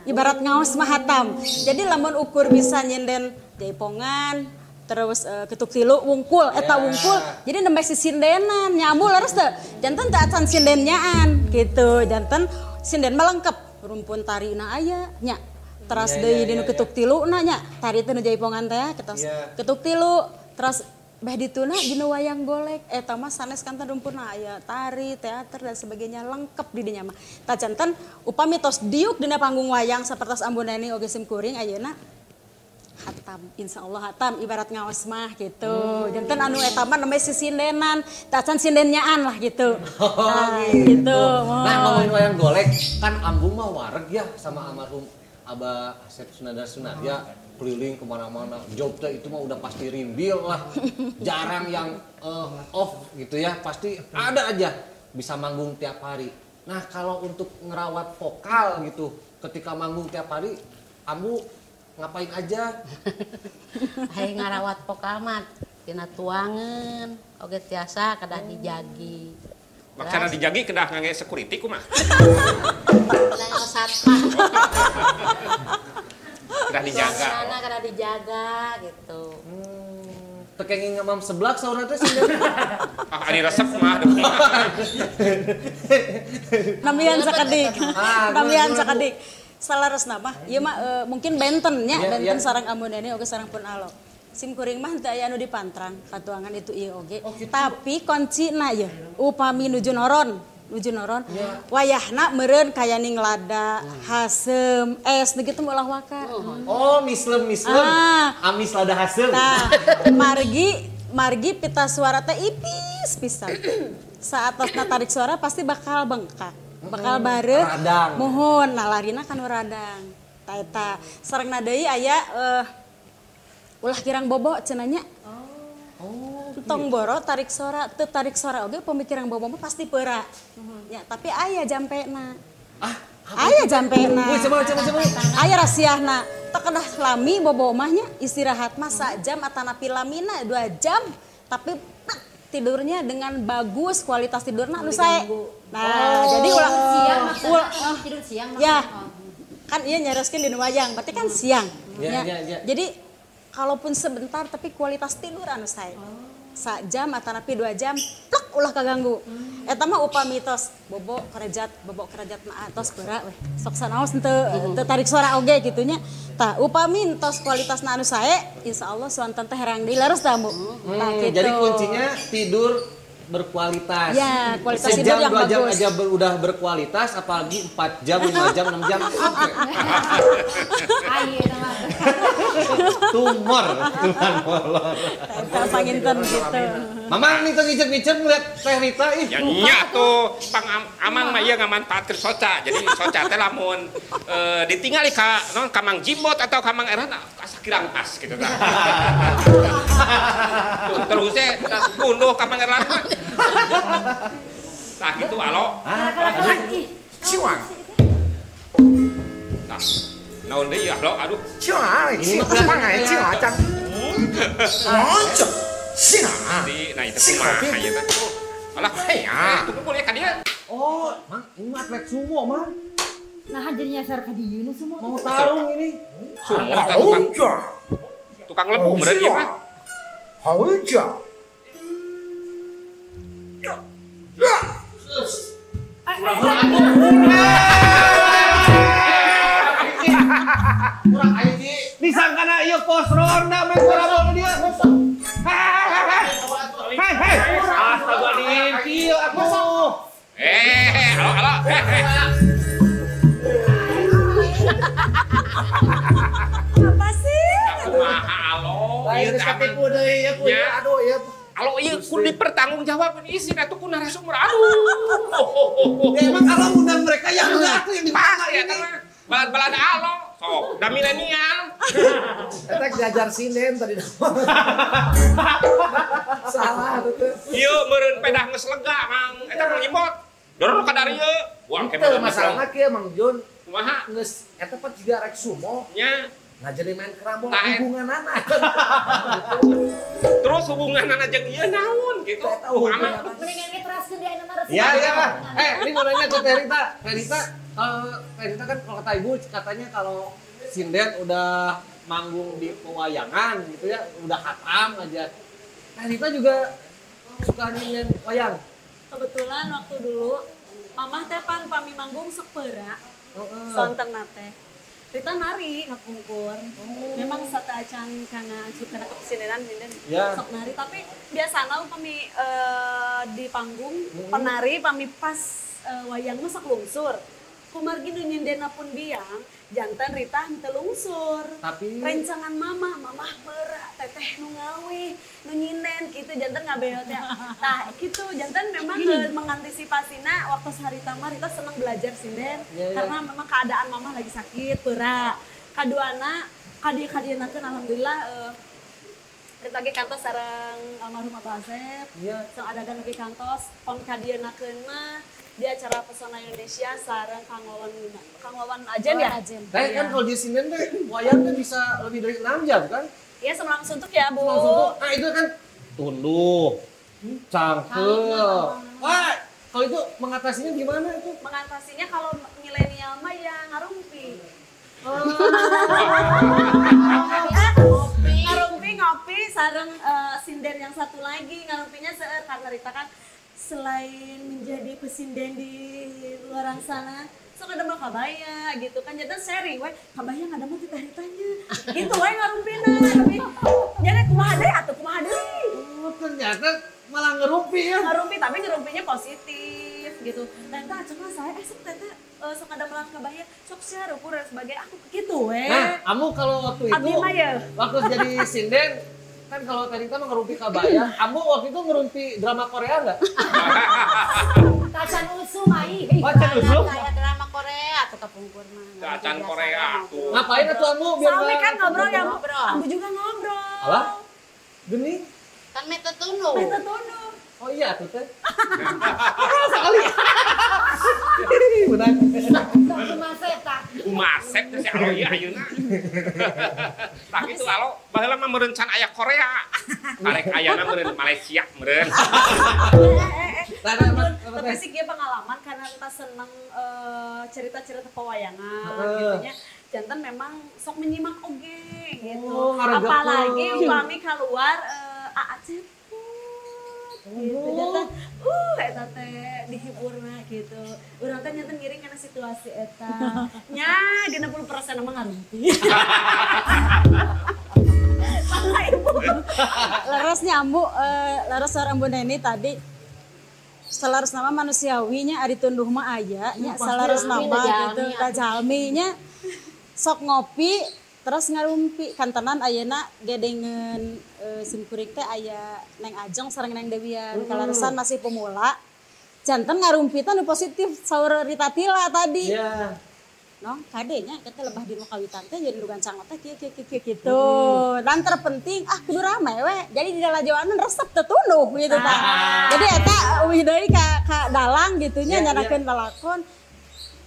ibarat ngaos mah hatam jadi lamun ukur bisa nyinden jaipongan terus ketuk tilu wungkul eta wungkul jadi nembek si sindenan nyambul laras teh janten teh acan sindennyaan gitu janten sinden mah lengkep rumpun tarina aya nya teras deui dinu ketuk tilu na nya tari teh nu jaipongan teh ketuk tilu teras beh dituna dinu wayang golek eta mah sanes kanten rumpuna aya tari teater dan sebagainya lengkep di dinya mah tah janten upami tos diuk dina panggung wayang sapertos ambunani oge sim kuring ayeuna hatam insya Allah hatam ibarat ngaos mah gitu janten anu eta mah namanya sisindenan tacan sindennyaan lah gitu gitu nah ngomongin wayang golek kan Ambu mah wareg ya sama almarhum Abah Asep Sunaria keliling kemana-mana job teh itu mah udah pasti rimbil lah jarang yang off gitu ya pasti ada aja bisa manggung tiap hari nah kalau untuk ngerawat vokal gitu ketika manggung tiap hari Ambu ngapain aja? Hai ngarawat vokal mah tina tuangan oge tiasa kadah dijagi. Maksana dijagi kedah ngangge security kumaha? Kedah satpam. Kedah dijaga. Kedah dijaga gitu. Tekenging ngamam seblak saurna teh sih. Ari resep mah Namian sakadik. Namian sakadik. Salaresna mah ieu mah mungkin benten nya benten sareng ambunani oge sareng pun alok. Sim kuring mah teu aya anu dipantrang katuangan itu ieu oge. Tapi kuncina ieu upami nuju noron wayahna meureun kaya ning lada, hasem, es begitu ulah waka. Oh, mislem. Amis lada hasem. Nah, margi pita suara teh ipis pisan. Saatasna tarik suara pasti bakal bengkak. Bakal bareu mohon nalarina kan radang ta eta sarengna deui aya ulah kirang bobo cenanya tong boro tarik suara teu tarik suara oge pemikiran bobo mah pasti peura ya tapi aya jampena aya jampena coba aya rasiahna teu kedah lami bobo mah nya istirahat mah sajam atanapi lamina 2 jam tapi tidurnya dengan bagus kualitas tidurna anu sae. Nah, jadi ulah tidur siang ya. Kan ieu nyareskeun dina wayang, berarti kan siang. Ya. Jadi kalaupun sebentar tapi kualitas tidur anu sae. Sajam atanapi 2 jam plek ulah kaganggu. Eta mah upami tos bobo kerajat mah tos beura we. Sok sanaos teu tarik suara oge kitu nya. Tah upami tos kualitasna anu sae insyaallah swanten teh herang deui laras tah Bu. Nah, gitu. Jadi kuncinya tidur berkualitas. Ya, kualitas tidur yang bagus. 2 jam aja udah berkualitas, apalagi 4 jam, 5 jam, 6 jam. Ayo teman. Tumor, Tuhan molor. Eta panginten gitu. Mama nih tuh ngicep-ngicep ngeliat Teh Rita ih. Ya nya tuh amang mah ieu ngamanfaatkeun soca. Jadi soca teh lamun ditinggali ka non ka Mang Jimbot atau ka Mang Erhan asa kirang pas gitu tah. Terus punduh ka Mang Erhan. Nah gitu alo. Ciwang. Nah, naon deui alo aduh. Ciwang, ciwang ai ciwang acan. Moncok. Sina. Nah itu kumaha ieu teh. Alah, tunggu boleh ka dieu. Oh, Mang, ini mah atlet sumo, Mang. Nah, jadi nyasar ka dieu nu semua. Mau tarung ini. Sumo tukang lebu bener ieu mah. Hauja. Kurang aja disangkana ieu pos ronda main bola dia. Hei, astaga nih, aku. Halo. Apa sih? Kumaha alo? Ieu teh Katiku deui ya ku. Aduh ya. Alo ieu kudu dipertanggungjawab isi atuh ku narasumber. Aduh. Ya emang kalau undang mereka yang enggak aku yang dipanggil ya. Balan-balan alo. sok da milenial. Eta diajar sinden tadi. Salah tuh. Ieu meureun pedah geus lega Mang. Eta Mang Imot. Dorong ka dari ieu. Wah Itu masalahna kieu Mang Jun. Kumaha? Geus eta pot juga rek sumo. Nya. Ngajari main kerambol Nah, hubunganana. Terus hubunganana jeung ieu naon gitu. Aman. Mendingan diteraskeun di ayeuna mah. Iya, iya. Ini mau nanya ke Terita. Terita kan kalau kata ibu katanya kalau sinden udah manggung di pewayangan gitu ya, udah khatam aja. Terita juga suka nyanyian wayang. Kebetulan waktu dulu mamah teh pan pami manggung sok peura. Sonten teh. Rita nari ngapungkur. Memang satu acan karena suka Sinderan sinden. Ya. Sok nari tapi biasana pami di panggung penari pami pas wayang mah sok lungsur. Kumargi nu nyindena pun biang, jantan Rita henteu lungsur. Tapi rencangan mamah beura, teteh nu ngawih, nu nyinden gitu jantan ngabeot ya. Tah kitu jantan memang mengantisipasina waktu sarita mah Rita seneng belajar sinden karena memang keadaan mamah lagi sakit beura. Kaduana kadienakeun alhamdulillah Rita ge kantos sareng almarhum Abah Asep. Sang adagan ge kantos pon kadienakeun mah di acara Pesona Indonesia sareng Kang Wawan Ajen ya? Kayak kan kalau di sinden teh wayangnya bisa lebih dari 6 jam kan? Iya semalam suntuk ya Bu. Nah itu kan tunduh, cangkel. Wah, kalau itu mengatasinya gimana itu? Mengatasinya kalau milenial mah ya ngarumpi. Ngarumpi ngopi sareng sinden yang satu lagi ngarumpinya seueur karena Rita kan selain menjadi pesinden di luar sana, sok ada mah kabaya gitu kan, jadi sharing, weh kabaya nggak ada mah Ritanya, gitu weh ngarumpina, tapi jadi kumaha deh atau kumaha deh. Oh ternyata malah ngerumpi ya? Ngerumpi, tapi ngerumpinya positif gitu. Tenta cuma saya, sok tenta sok ada malah kabaya, sok share ukur dan sebagainya, aku gitu weh. Nah, kamu kalau waktu itu, waktu jadi sinden, kan kalau tadi kita ngerumpi kabaya, kamu waktu itu ngerumpi drama Korea nggak? Kacan usu mai. Kacan usu? Kayak drama Korea atau kepungkur mah. Kacan Korea tuh. Ngapain tuh kamu biar Sami kan ngobrol ya, ngobrol. Ambu juga ngobrol. Alah? Geni? Kan meta tunu. Meta tunu. Oh iya tuh teh. Sekali. Benar. Kumasep tak. Kumasep teh si alo ieu ayeuna. Tah kitu alo, baheula mah meureun can aya Korea. Karek ayeuna meureun Malaysia meureun. Tapi sih dia pengalaman karena kita seneng cerita-cerita pewayangan gitu nya. Jantan memang sok menyimak oge gitu. Apalagi upami keluar Aceh gitu. Jantan eta teh dihiburna gitu. Urang teh nyata ngiring kana situasi eta. Nya 60% mah ngarumpi. Larasnya ambu, laras Ambu Neni tadi selaras nama manusiawinya ari tunduh mah aya nya selaras nama gitu kajalminya sok ngopi terus ngarumpi kantenan ayeuna gedengeun simkuring teh aya Neng Ajeng sareng Neng Dewian kalarasan masih pemula janten ngarumpi teh nu positif saur Rita Tila tadi no kadenya kita lebah di kawitan teh jadi nu gancang teh kieu gitu dan terpenting kudu rame we jadi di dalajoanan resep teh tunduh gitu tah jadi eta euih deui ka dalang gitu nya nyanakeun lalakon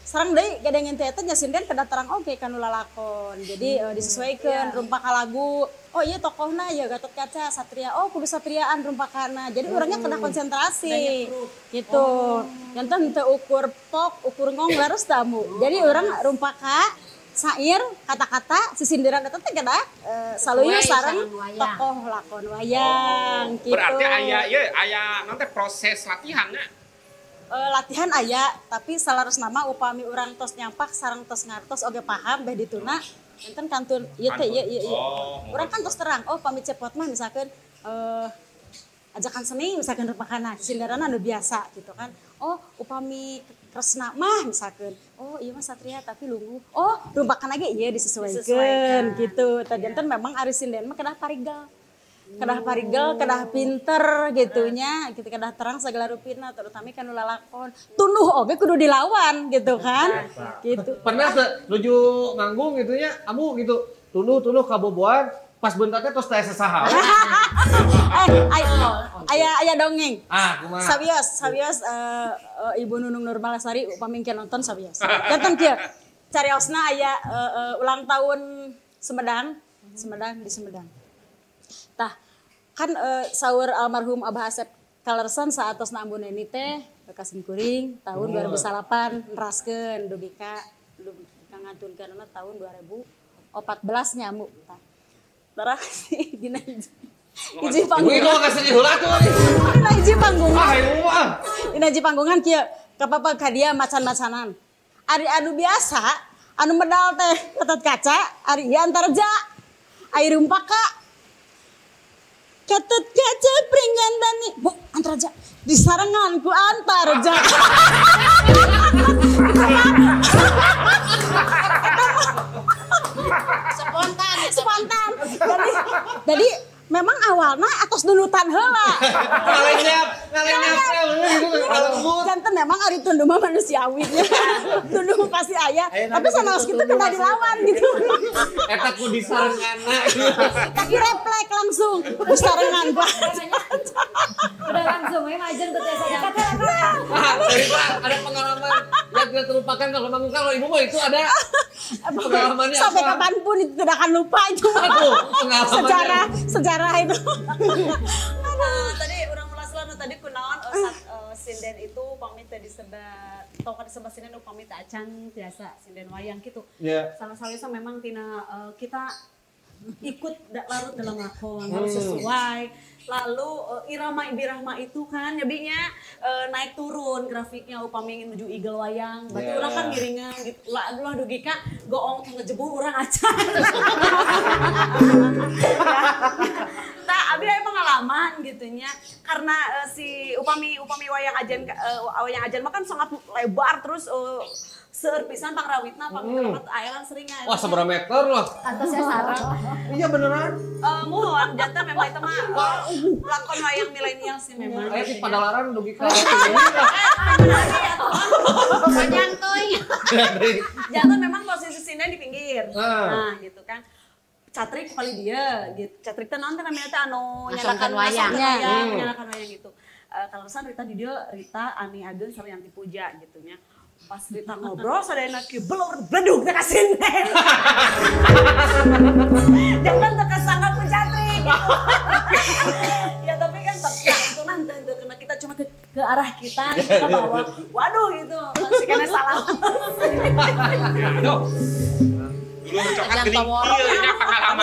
sareng deui gadengeun teh eta nya sinden kedatarang oge kanu lalakon jadi disesuaikeun rumpaka lagu oh iya tokohna ya Gatot Kaca Satria oh kudu satriaan rumpakana jadi urangnya kena konsentrasi gitu janten teu ukur pok ukur ngong laras tamu jadi urang rumpaka sair kata-kata sisindiran eta teh kedah saluyu sareng tokoh lakon wayang gitu berarti aya nanti proses latihannya latihan aya tapi salaras nama upami urang tos nyampak sareng tos ngartos oge paham beh dituna enten kantun ieu teh ieu urang kan tos terang oh pami cepot mah misalkeun ajakan seni misalkan rupakana sindaranna anu biasa gitu kan oh upami kresna mah misalkeun oh ieu mah satria tapi lungu oh rumpakan ge ieu disesuaikeun gitu tah janten memang ari sinden mah kedah parigal kedah parigel, kedah pinter gitunya, gitu kedah terang segala rupina, terutama kan ulah lakon. Tunduh oge kudu dilawan gitu kan. Gitu. Pernah nuju manggung gitu nya, amu gitu. Tunduh kaboboan pas bentaknya terus teh sesaha. Aya dongeng. Kumaha? Sabios Ibu Nunung Nurmalasari upami keur nonton sabios. Janten kieu. Cariosna aya ulang tahun Sumedang di Sumedang. Tah kan saur almarhum Abah Asep Kalerson saatosna ambuneni teh kasim kuring tahun 2008 neraskeun dubika ngantunkeunna tahun 2014 nyamuk tah. Terus dina hiji panggungan. Wih, kok kasih heula tuh. Dina hiji panggungan. Dina hiji panggungan kieu kapapa ka dia macan-macanan. Ari anu biasa, anu medal teh ketat kaca, ari ieu antarja. Ai rumpaka. Ketat kaca pringgandani. Bu, antarja disarengan ku antarja. Spontan. Jadi memang awalnya atas dunutan heula. Ngalenyap. Janten memang ari tunduh mah manusiawi. Tunduh pasti aya, tapi sama kitu kena dilawan gitu. Eta ku disarenganna. Kaki reflek langsung disarengan gua. Udah langsung majen ke teh saya. Ada pengalaman yang tidak terlupakan kalau manggung kalau ibu mah itu ada pengalamannya apa? Sampai kapanpun itu tidak akan lupa itu. Sejarah itu. Tadi orang mulaslan tadi kunaon sinden itu upami teh disebat tong disebat sinden upami teh acan biasa sinden wayang gitu. Salah satunya memang tina kita ikut larut dalam lakon harus sesuai. Lalu irama birahma itu kan nyabinya naik turun grafiknya upami menuju igel wayang. Berarti urang kan ngiringan gitu. Ulah dugi ka goong ngejebu urang acan. Nah, abi aya pengalaman gitunya karena si upami wayang ajan mah kan sangat lebar terus seueur pisan pangrawitna pangrawit ayelan seringan. Wah, seberapa meter loh? Atasnya sarang. Iya beneran. Mohon jantan memang itu mah lakon wayang milenial sih memang. Aya di Padalaran dugi ka. Panjang toy. Jantan memang posisi sinden di pinggir. Nah, gitu kan. Catrik kali dia gitu. Catrik teh naon teh namanya teh anu nyalakan wayang, nyalakan wayang gitu. Kalau pesan Rita di dia Rita Ani Agen sareng Yanti Puja gitu nya. Pas Rita ngobrol sadayana kieu belur bledug teh ka sinden. Jangan teu kasangka ku Catrik. Ya tapi kan itu nanti kena kita cuma ke arah kita ke bawah. Waduh gitu. Masih kena salah. Dulu cokat geuning ieu nya pengalaman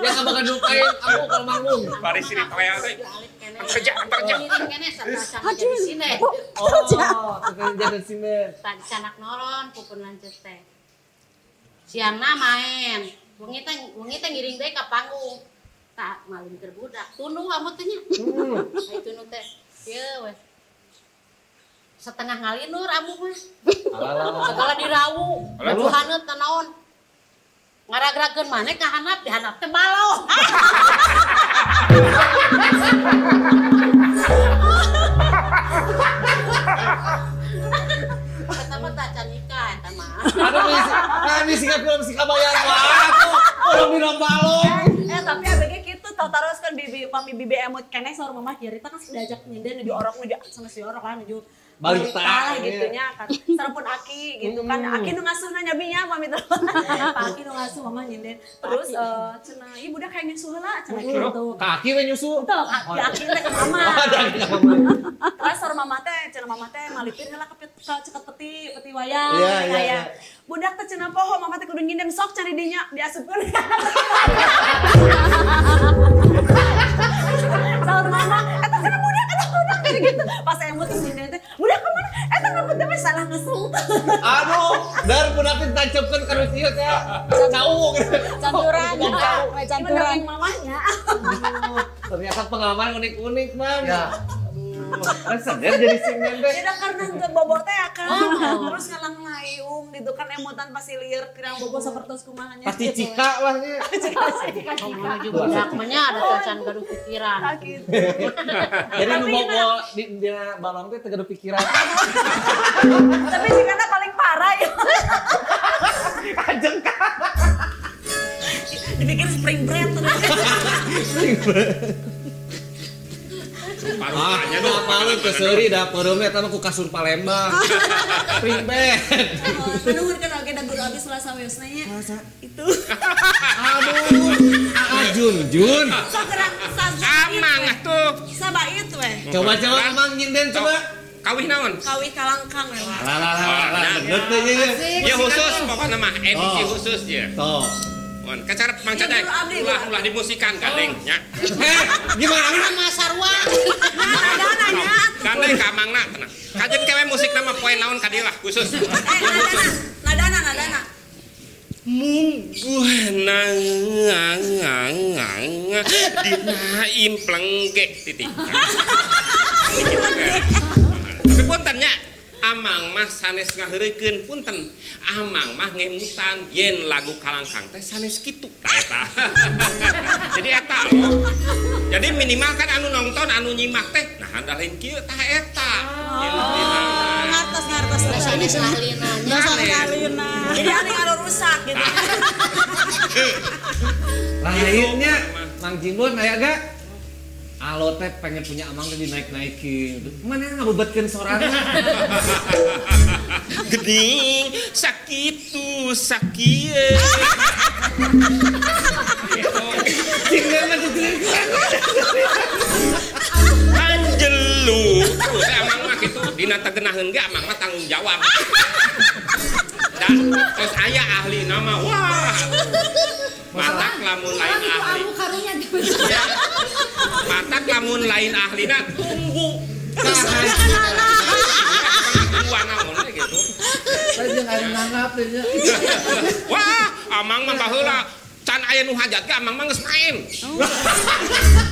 yang enggak bakal dilupain aku kalau manggung. Bari sini toya teh. Kerja. Ngiring kene sarta jadi sini. Jadi sini. Tadi canak noron pupun lanjut teh. Siangna main. Wengi teh ngiring deui ka panggung. Tak malin keur budak. Tunduh amu teh nya. Ai tunduh teh. Ieu weh. Setengah ngalinur amu mah. Segala dirawu. Haneut naon. Ngaragrakeun maneh ka handap di handap teh balo. Eta mah tak canika eta mah. Aduh misi film si kabayang aku. Orang bilang balong. Tapi abg kitu tau taroskeun upami bibi emut keneh saur mamah kieu Rita kan diajak nyinden nuju orok nuju sama si orok kan nuju balita gitu nya kan. Sarepun Aki gitu kan. Aki nu ngasuhna nyabinya pamit. Pak Aki nu ngasuh mamah nyinden. Terus cenah ieu budak kayak nyusuh heula cenah kitu. Kaki we nyusu. Betul, Aki teh ke mama. Terus saur mamah teh cenah mamah teh malipir heula ke ceket peti wayang kayak budak teh cenah poho mamah teh kudu nyinden sok cari dinya diasupkeun. Saur mama eta cenah budak kayak gitu. Pas emut nyinden teh budak kemana? Eta ngapet teh salah ngesung. Aduh, dar budak teh tancepkeun ka ieu teh. Jauh gitu. Canturan mamanya. Ternyata pengalaman unik-unik, Mang. Ya. Sadar jadi sinden teh. Tidak karena untuk bobo teh akan terus ngalang layung gitu kan emutan pasti liar kirang bobo sapertos kumahanya. Pasti cika lah nya. Ngomong juga budak mah nya ada tacan gaduh pikiran. Jadi nu bobo di balong teh teu gaduh pikiran. Tapi sikana paling parah ya. Kajeng ka. Dipikir spring bread tuh. Paruhnya Aduh, palu ke seuri dapurna eta mah ku kasur Palembang. Spring bed. Nuhun kan oge da guru abis Selasa Wiusna nya. Itu. Aduh, Junjun. Sok gerak Amang atuh. Sabait we. Coba Amang nyinden coba. Kawih naon? Kawih kalangkang we. Lah, bener teh ya. Ya khusus pokoknya mah edisi khusus ya. Tuh. Mon, kacara Mang Cadek. Ulah dimusikan gandeng nya. Gimana? Nama sarua. Dananya. Gandeng ka Mangna tenang. Kajen kewe musik nama poe naon ka dieu lah khusus. Nadana. Mungguh dina impleng ge titik. Tapi punten nya Amang mah sanes ngaheureukeun punten. Amang mah ngemutan yen lagu kalangkang teh sanes kitu ta eta. Jadi eta loh. Jadi minimal kan anu nonton anu nyimak teh nah anda lain kieu tah eta. Ngartos. Sanes ahlina. Jadi anu anu rusak gitu. Lainnya Mang Jimbon aya gak? Alo teh pengen punya Amang teh dinaik-naikin. Mana ngabebetkeun sorangan. Geding sakitu sakieu. Tinggal mah dijeling Anjelu. Terus Amang mah kitu dina tegenaheun ge Amang mah tanggung jawab. Dan terus aya ahli nama wah. Matak lamun lain ahli. Ya. Matak lamun lain ahlina tunggu. Tunggu naon gitu. Saya jeung aya nanggap teh nya. Wah, Amang mah baheula can aya nu hajat ge Amang mah geus main.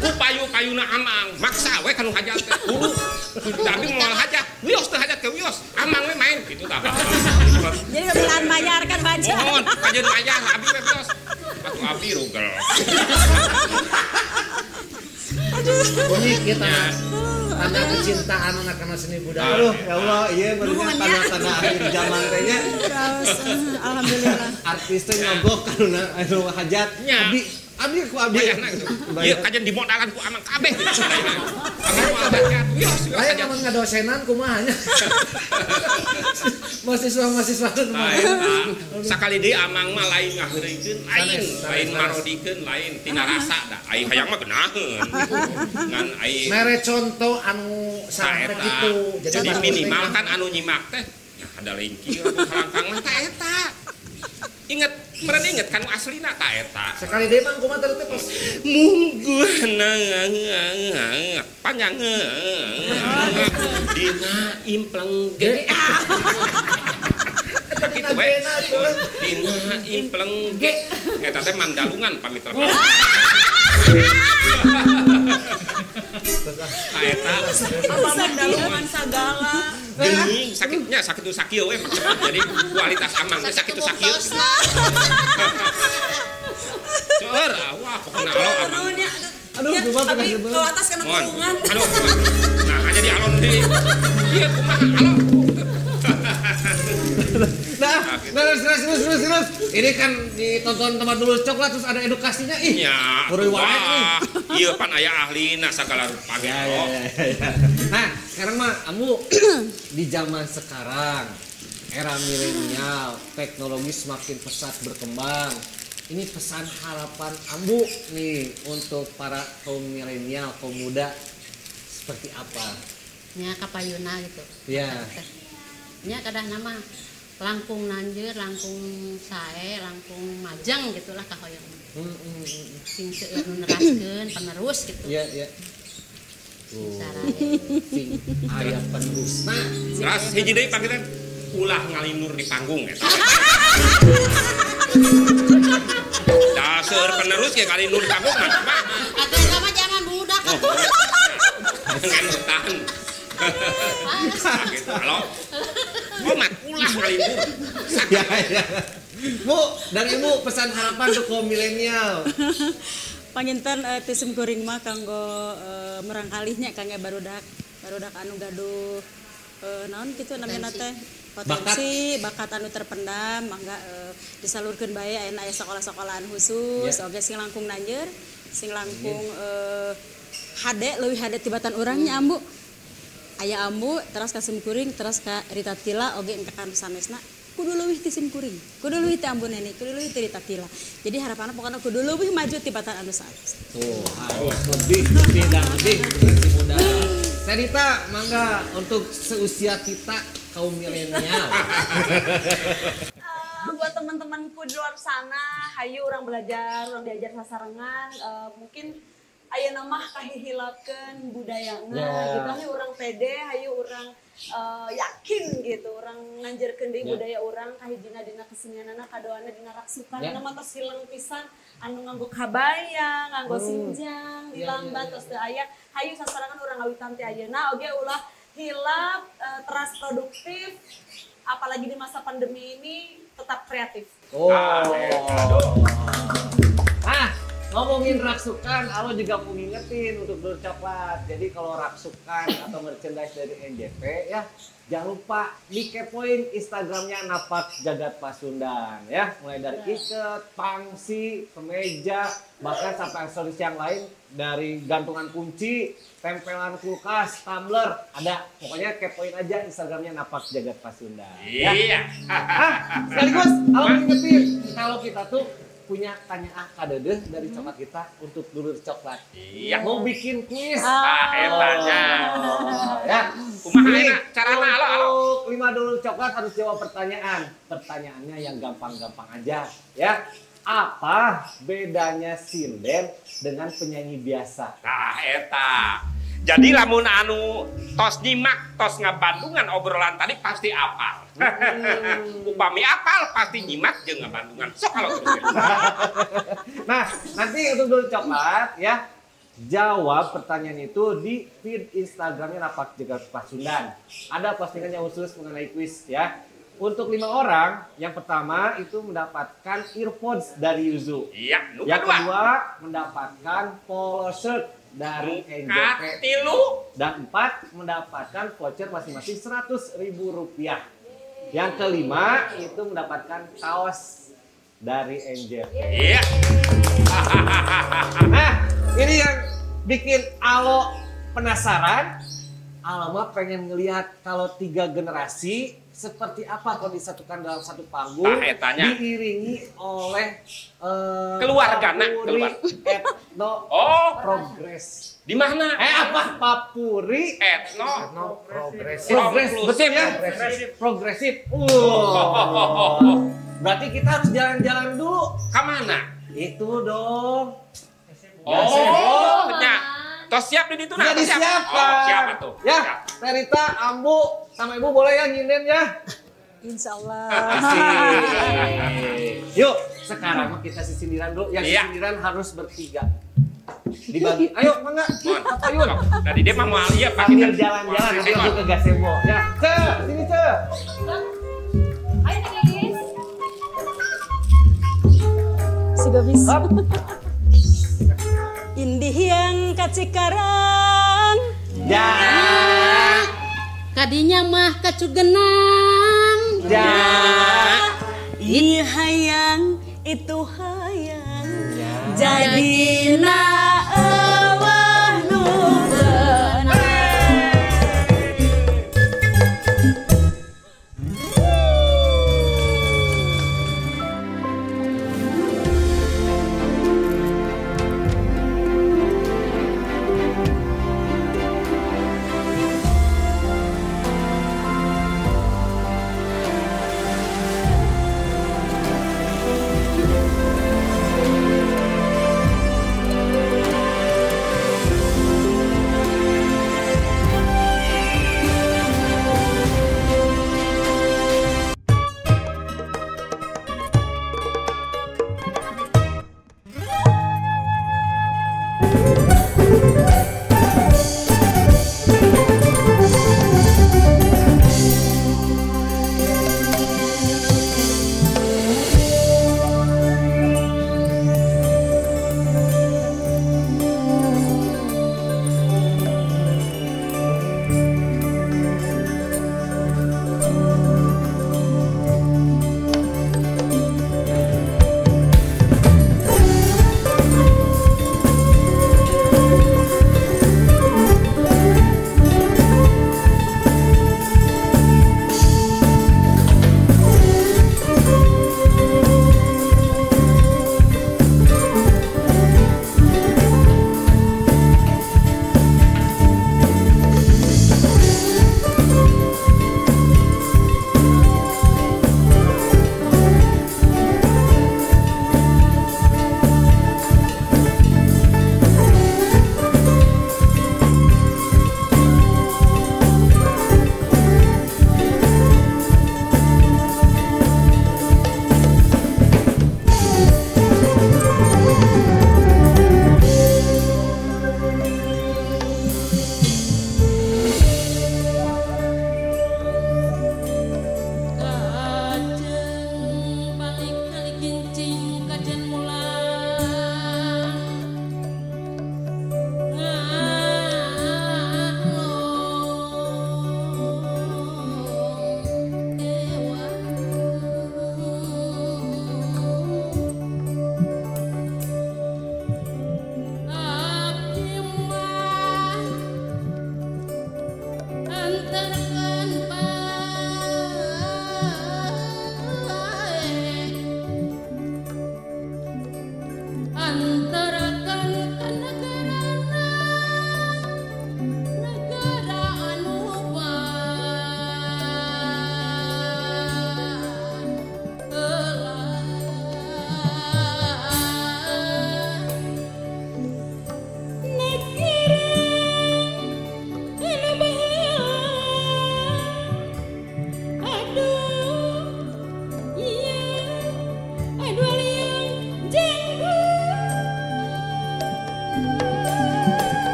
Ku payu-payuna Amang maksa we ka nu hajat teh. Tapi moal hajat, wios teh hajat ke wios. Amang we main gitu tah. Jadi kebetulan bayar kan baca. Mohon, kajeun bayar abi we wios. Atuh abi rugel. Unik kita. Tanda kecintaan anak kana seni budaya. Aduh, ya Allah, iya bener tanda-tanda akhir zaman teh nya. Alhamdulillah. Artis teh nyogok kana anu hajat. Abi ku abi. Ieu kajen dimodalan ku Amang kabeh. Amang hajat wios. Aya namun ngadosenan kumaha nya. Mahasiswa Sakali deui Amang mah lain ngaheureukeun lain marodikeun lain tina rasa da ai hayang mah geunaheun ngan ai mere contoh anu sampai gitu. Jadi minimal kan anu nyimak teh ya ada lain kieu kalangkang mah ta eta. Inget kan aslina ta eta. Sekali deui mah kumaha teh pas mungguhna panjang dina impleng ge. Kitu we. Dina impleng ge. Eta teh mandalungan pamitra. Eta Mandalungan sagala. geuning sakitnya sakitu sakieu we maksudna. Jadi kualitas Amang teh sakitu sakieu. Seueur wah pokona alo Amang. Aduh, gua tapi ke atas kena kurungan. Aduh. Nah, aja di alon deui. Ieu kumaha alo. Terus. Ini kan ditonton tempat dulu coklat terus ada edukasinya. Ih, ya. Wah, ieu pan aya ahlina sagala rupa gitu. Nah, sekarang mah Ambu di zaman sekarang era milenial, teknologi semakin pesat berkembang. Ini pesan harapan Ambu nih untuk para kaum milenial, kaum muda seperti apa? Nya kapayuna gitu. Iya. Nya kadah nama langkung nanjeur, langkung sae, langkung majang gitulah kahoyong. Sing seueur nu neraskeun penerus gitu. Iya. Sing aya penerus. Nah, Ras hiji deui panggilan ulah ngalinur di panggung eta. Dasar penerus ge ngalinur di panggung mah. Atuh mah zaman budak atuh. Ngan tahan. Gitu kalau umat ulah kali ini. Ya, ya. Bu, dari Ibu pesan harapan untuk kaum milenial. Panginten tisim kuring mah kanggo merangkalihnya kangge barudak anu gaduh naon kitu namanya teh potensi bakat anu terpendam mangga disalurkeun bae aya sekolah-sekolahan khusus oge sing langkung nanjeur sing langkung hade leuwih hade tibatan urangnya ambu aya ambu teras ka simkuring teras ka Rita Tila oge engkekan sanesna kudu leuwih ti simkuring kudu leuwih ti ambu neni kudu leuwih ti Rita Tila jadi harapanna pokokna kudu leuwih maju tibatan anu sanes tuh harus lebih dan lebih generasi muda. Rita, mangga untuk seusia kita kaum milenial. Buat teman-temanku di luar sana, hayu orang belajar, orang diajar sasarengan, mungkin aya namah kahihilapkeun budayana gitu. Hayu orang pede, hayu orang yakin gitu, orang nganjarkeun deui budaya orang kahijina dina kesenianana kadoana dina raksukan nama tos hilang pisan anu nganggo kabaya, nganggo sinjang, dilambat tos teu aya. Hayu sasarangan orang ngawitan ti ayeuna oge ulah hilap teras produktif apalagi di masa pandemi ini tetap kreatif. Ngomongin raksukan, Alo juga mau ngingetin untuk Dulur Coklat. Jadi kalau raksukan atau merchandise dari NJP ya, jangan lupa dikepoin Instagramnya Napak Jagat Pasundan ya. Mulai dari iket, pangsi, kemeja, bahkan sampai aksesoris yang lain dari gantungan kunci, tempelan kulkas, tumbler, ada. Pokoknya kepoin aja Instagramnya Napak Jagat Pasundan. Iya. Ya. Sekaligus Alo ngingetin kalau kita tuh punya tanya kadedeh dari coklat kita untuk Dulur Coklat. Iya. Mau bikin kuis. Etanya. Ya. Kumaha enak carana alo. Untuk 5 Dulur Coklat harus jawab pertanyaan. Pertanyaannya yang gampang-gampang aja ya. Apa bedanya sinden dengan penyanyi biasa? Nah, eta. Jadi lamun anu tos nyimak, tos ngabandungan obrolan tadi pasti apal. Upami apal pasti nyimak jeung ngabandungan. Sok kalau gitu. Nah, nanti untuk Dulur Coklat ya, jawab pertanyaan itu di feed Instagramnya Napak Jagat Pasundan. Ada postingannya khusus mengenai kuis ya. Untuk 5 orang, yang pertama itu mendapatkan earpods dari Yuzu. Iya, yang kedua mendapatkan polo shirt dari NJP. Dan 4 mendapatkan voucher masing-masing Rp100.000. Yang kelima itu mendapatkan kaos dari NJP. Iya. Nah, ini yang bikin Alo penasaran. Alo mah pengen ngelihat kalau 3 generasi seperti apa kalau disatukan dalam satu panggung, diiringi oleh keluargana, Etno Progres. Di mana? Papuri Etno Progresif. Betul ya? Progresif. Berarti kita harus jalan-jalan dulu. Kemana? Itu dong. Ya. Tos siap di situ nah. Disiapkan. Siap tuh. Ya, Rita, Ambu, sama Ibu boleh ya nyinden ya? Insya Allah. Yuk, sekarang kita sindiran dulu. Yang sindiran harus bertiga. Dibagi. Ayo, mangga. Apa yun? Tadi dia mah mau lihat sambil jalan-jalan nanti aku ke gazebo. Ya, sini Ce. Ayo guys. Sudah bisa. Indih yang kacikarang ya kadinya mah kacugenang ya ieu hayang itu hayang jadina eueuh nu beunang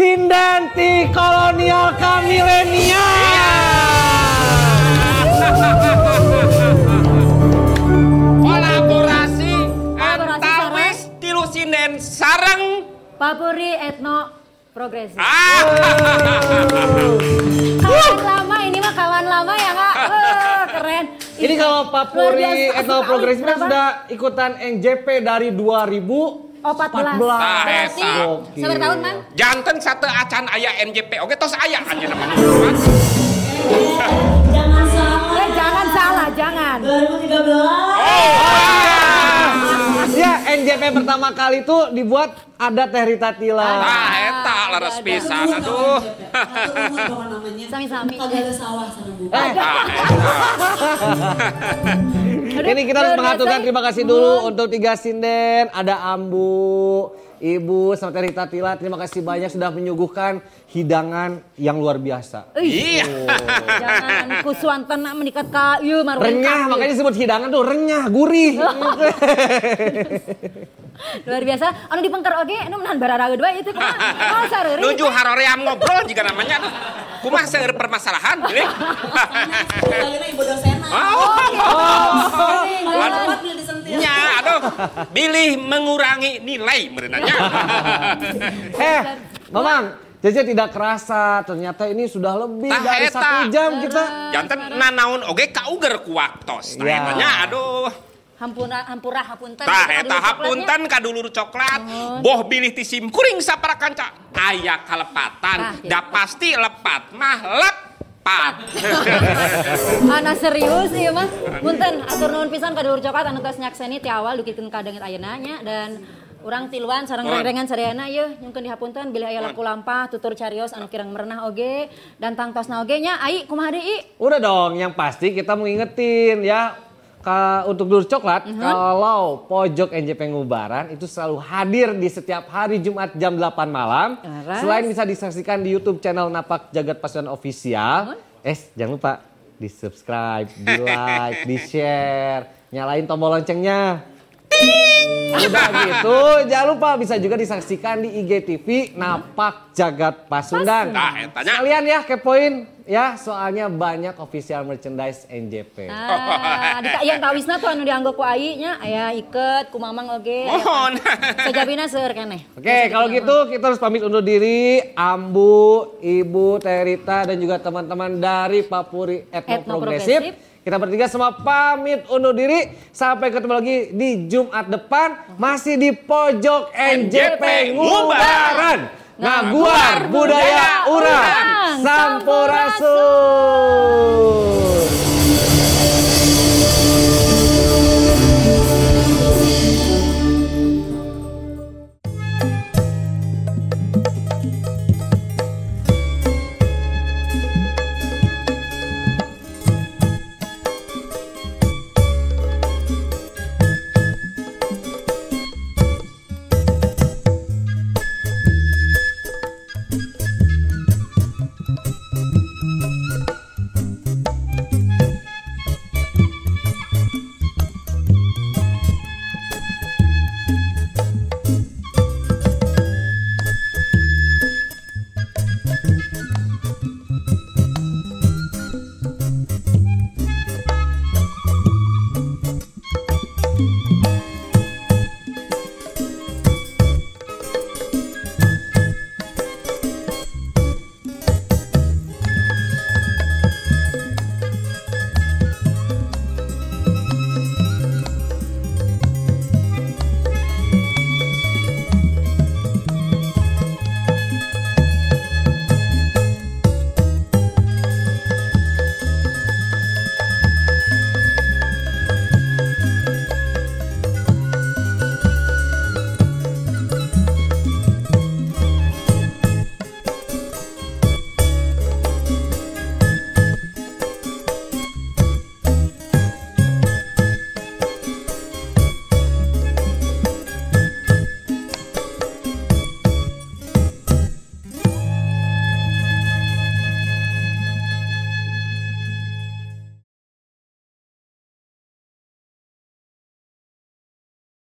Sindanti kolonial ka milenial. Kolaborasi antawis tilu sinden sareng Papuri Etno Progresif. Kawan lama ini mah kawan lama ya Kak. Keren. Ini kalau Papuri Etno Progresif kan sudah ikutan NJP dari 2014. Berarti sabar tahun Mang. Janten satu acan aya NJP oke tos aya aja namanya. Jangan salah. Jangan salah, jangan. 2013. Ya, NJP pertama kali itu dibuat ada Teh Rita Tila. Nah, eta leres pisan aduh. Sami-sami. Kagak ada sawah sana Bu. Ini kita harus mengaturkan terima kasih dulu untuk 3 sinden, ada Ambu, Ibu sama Teh Rita Tila, terima kasih banyak sudah menyuguhkan hidangan yang luar biasa. Iya. Jangan kusuantan menikat ka ieu mah renyah, makanya disebut hidangan tuh renyah, gurih. Luar biasa. Anu dipengker oge anu menahan bararageud wae itu kumaha sareureung. Nuju haroream ngobrol juga namanya. Kumaha seueur permasalahan. Ibu dosena. Nya, aduh, bilih mengurangi nilai merenanya. Mamang, Cece tidak kerasa ternyata ini sudah lebih dari 1 jam kita. Janten nanaon oge kauger ku waktos. Tanya, aduh. Hampura hapunten. Tah eta hapunten ka dulur coklat. Boh bilih ti sim kuring sapara kanca. Aya kalepatan, da pasti lepat mah lepat. Ana serius ieu mah. Punten atur nuhun pisan ka dulur coklat anu tos nyakseni ti awal dukikeun ka deungeut ayeuna nya dan urang tiluan sareng rengrengan sadayana ieu nyungkeun dihapunten bilih aya lampu lampah tutur carios anu kirang merenah oge dan tangtosna oge nya ai kumaha deui I? Udah dong, yang pasti kita mau ngingetin ya. Untuk dulur coklat, kalau pojok NJP Ngubaran itu selalu hadir di setiap hari Jumat jam 8 malam. Selain bisa disaksikan di YouTube channel Napak Jagat Pasundan Official, jangan lupa di subscribe, di like, di share, nyalain tombol loncengnya. Udah gitu, jangan lupa bisa juga disaksikan di IGTV Napak Jagat Pasundan. Sekalian ya kepoin ya, soalnya banyak official merchandise NJP. Adik yang tawisna tuh anu dianggo ku Ai nya, aya iket ku Mamang oge. Mohon. Sajabina seueur keneh. Oke, kalau gitu kita harus pamit undur diri. Ambu, Ibu, Teh Rita dan juga teman-teman dari Papuri Etno Progresif. Kita bertiga semua pamit undur diri. Sampai ketemu lagi di Jumat depan. Masih di Pojok NJP Ngubaran. Ngaguar budaya urang. Sampurasun.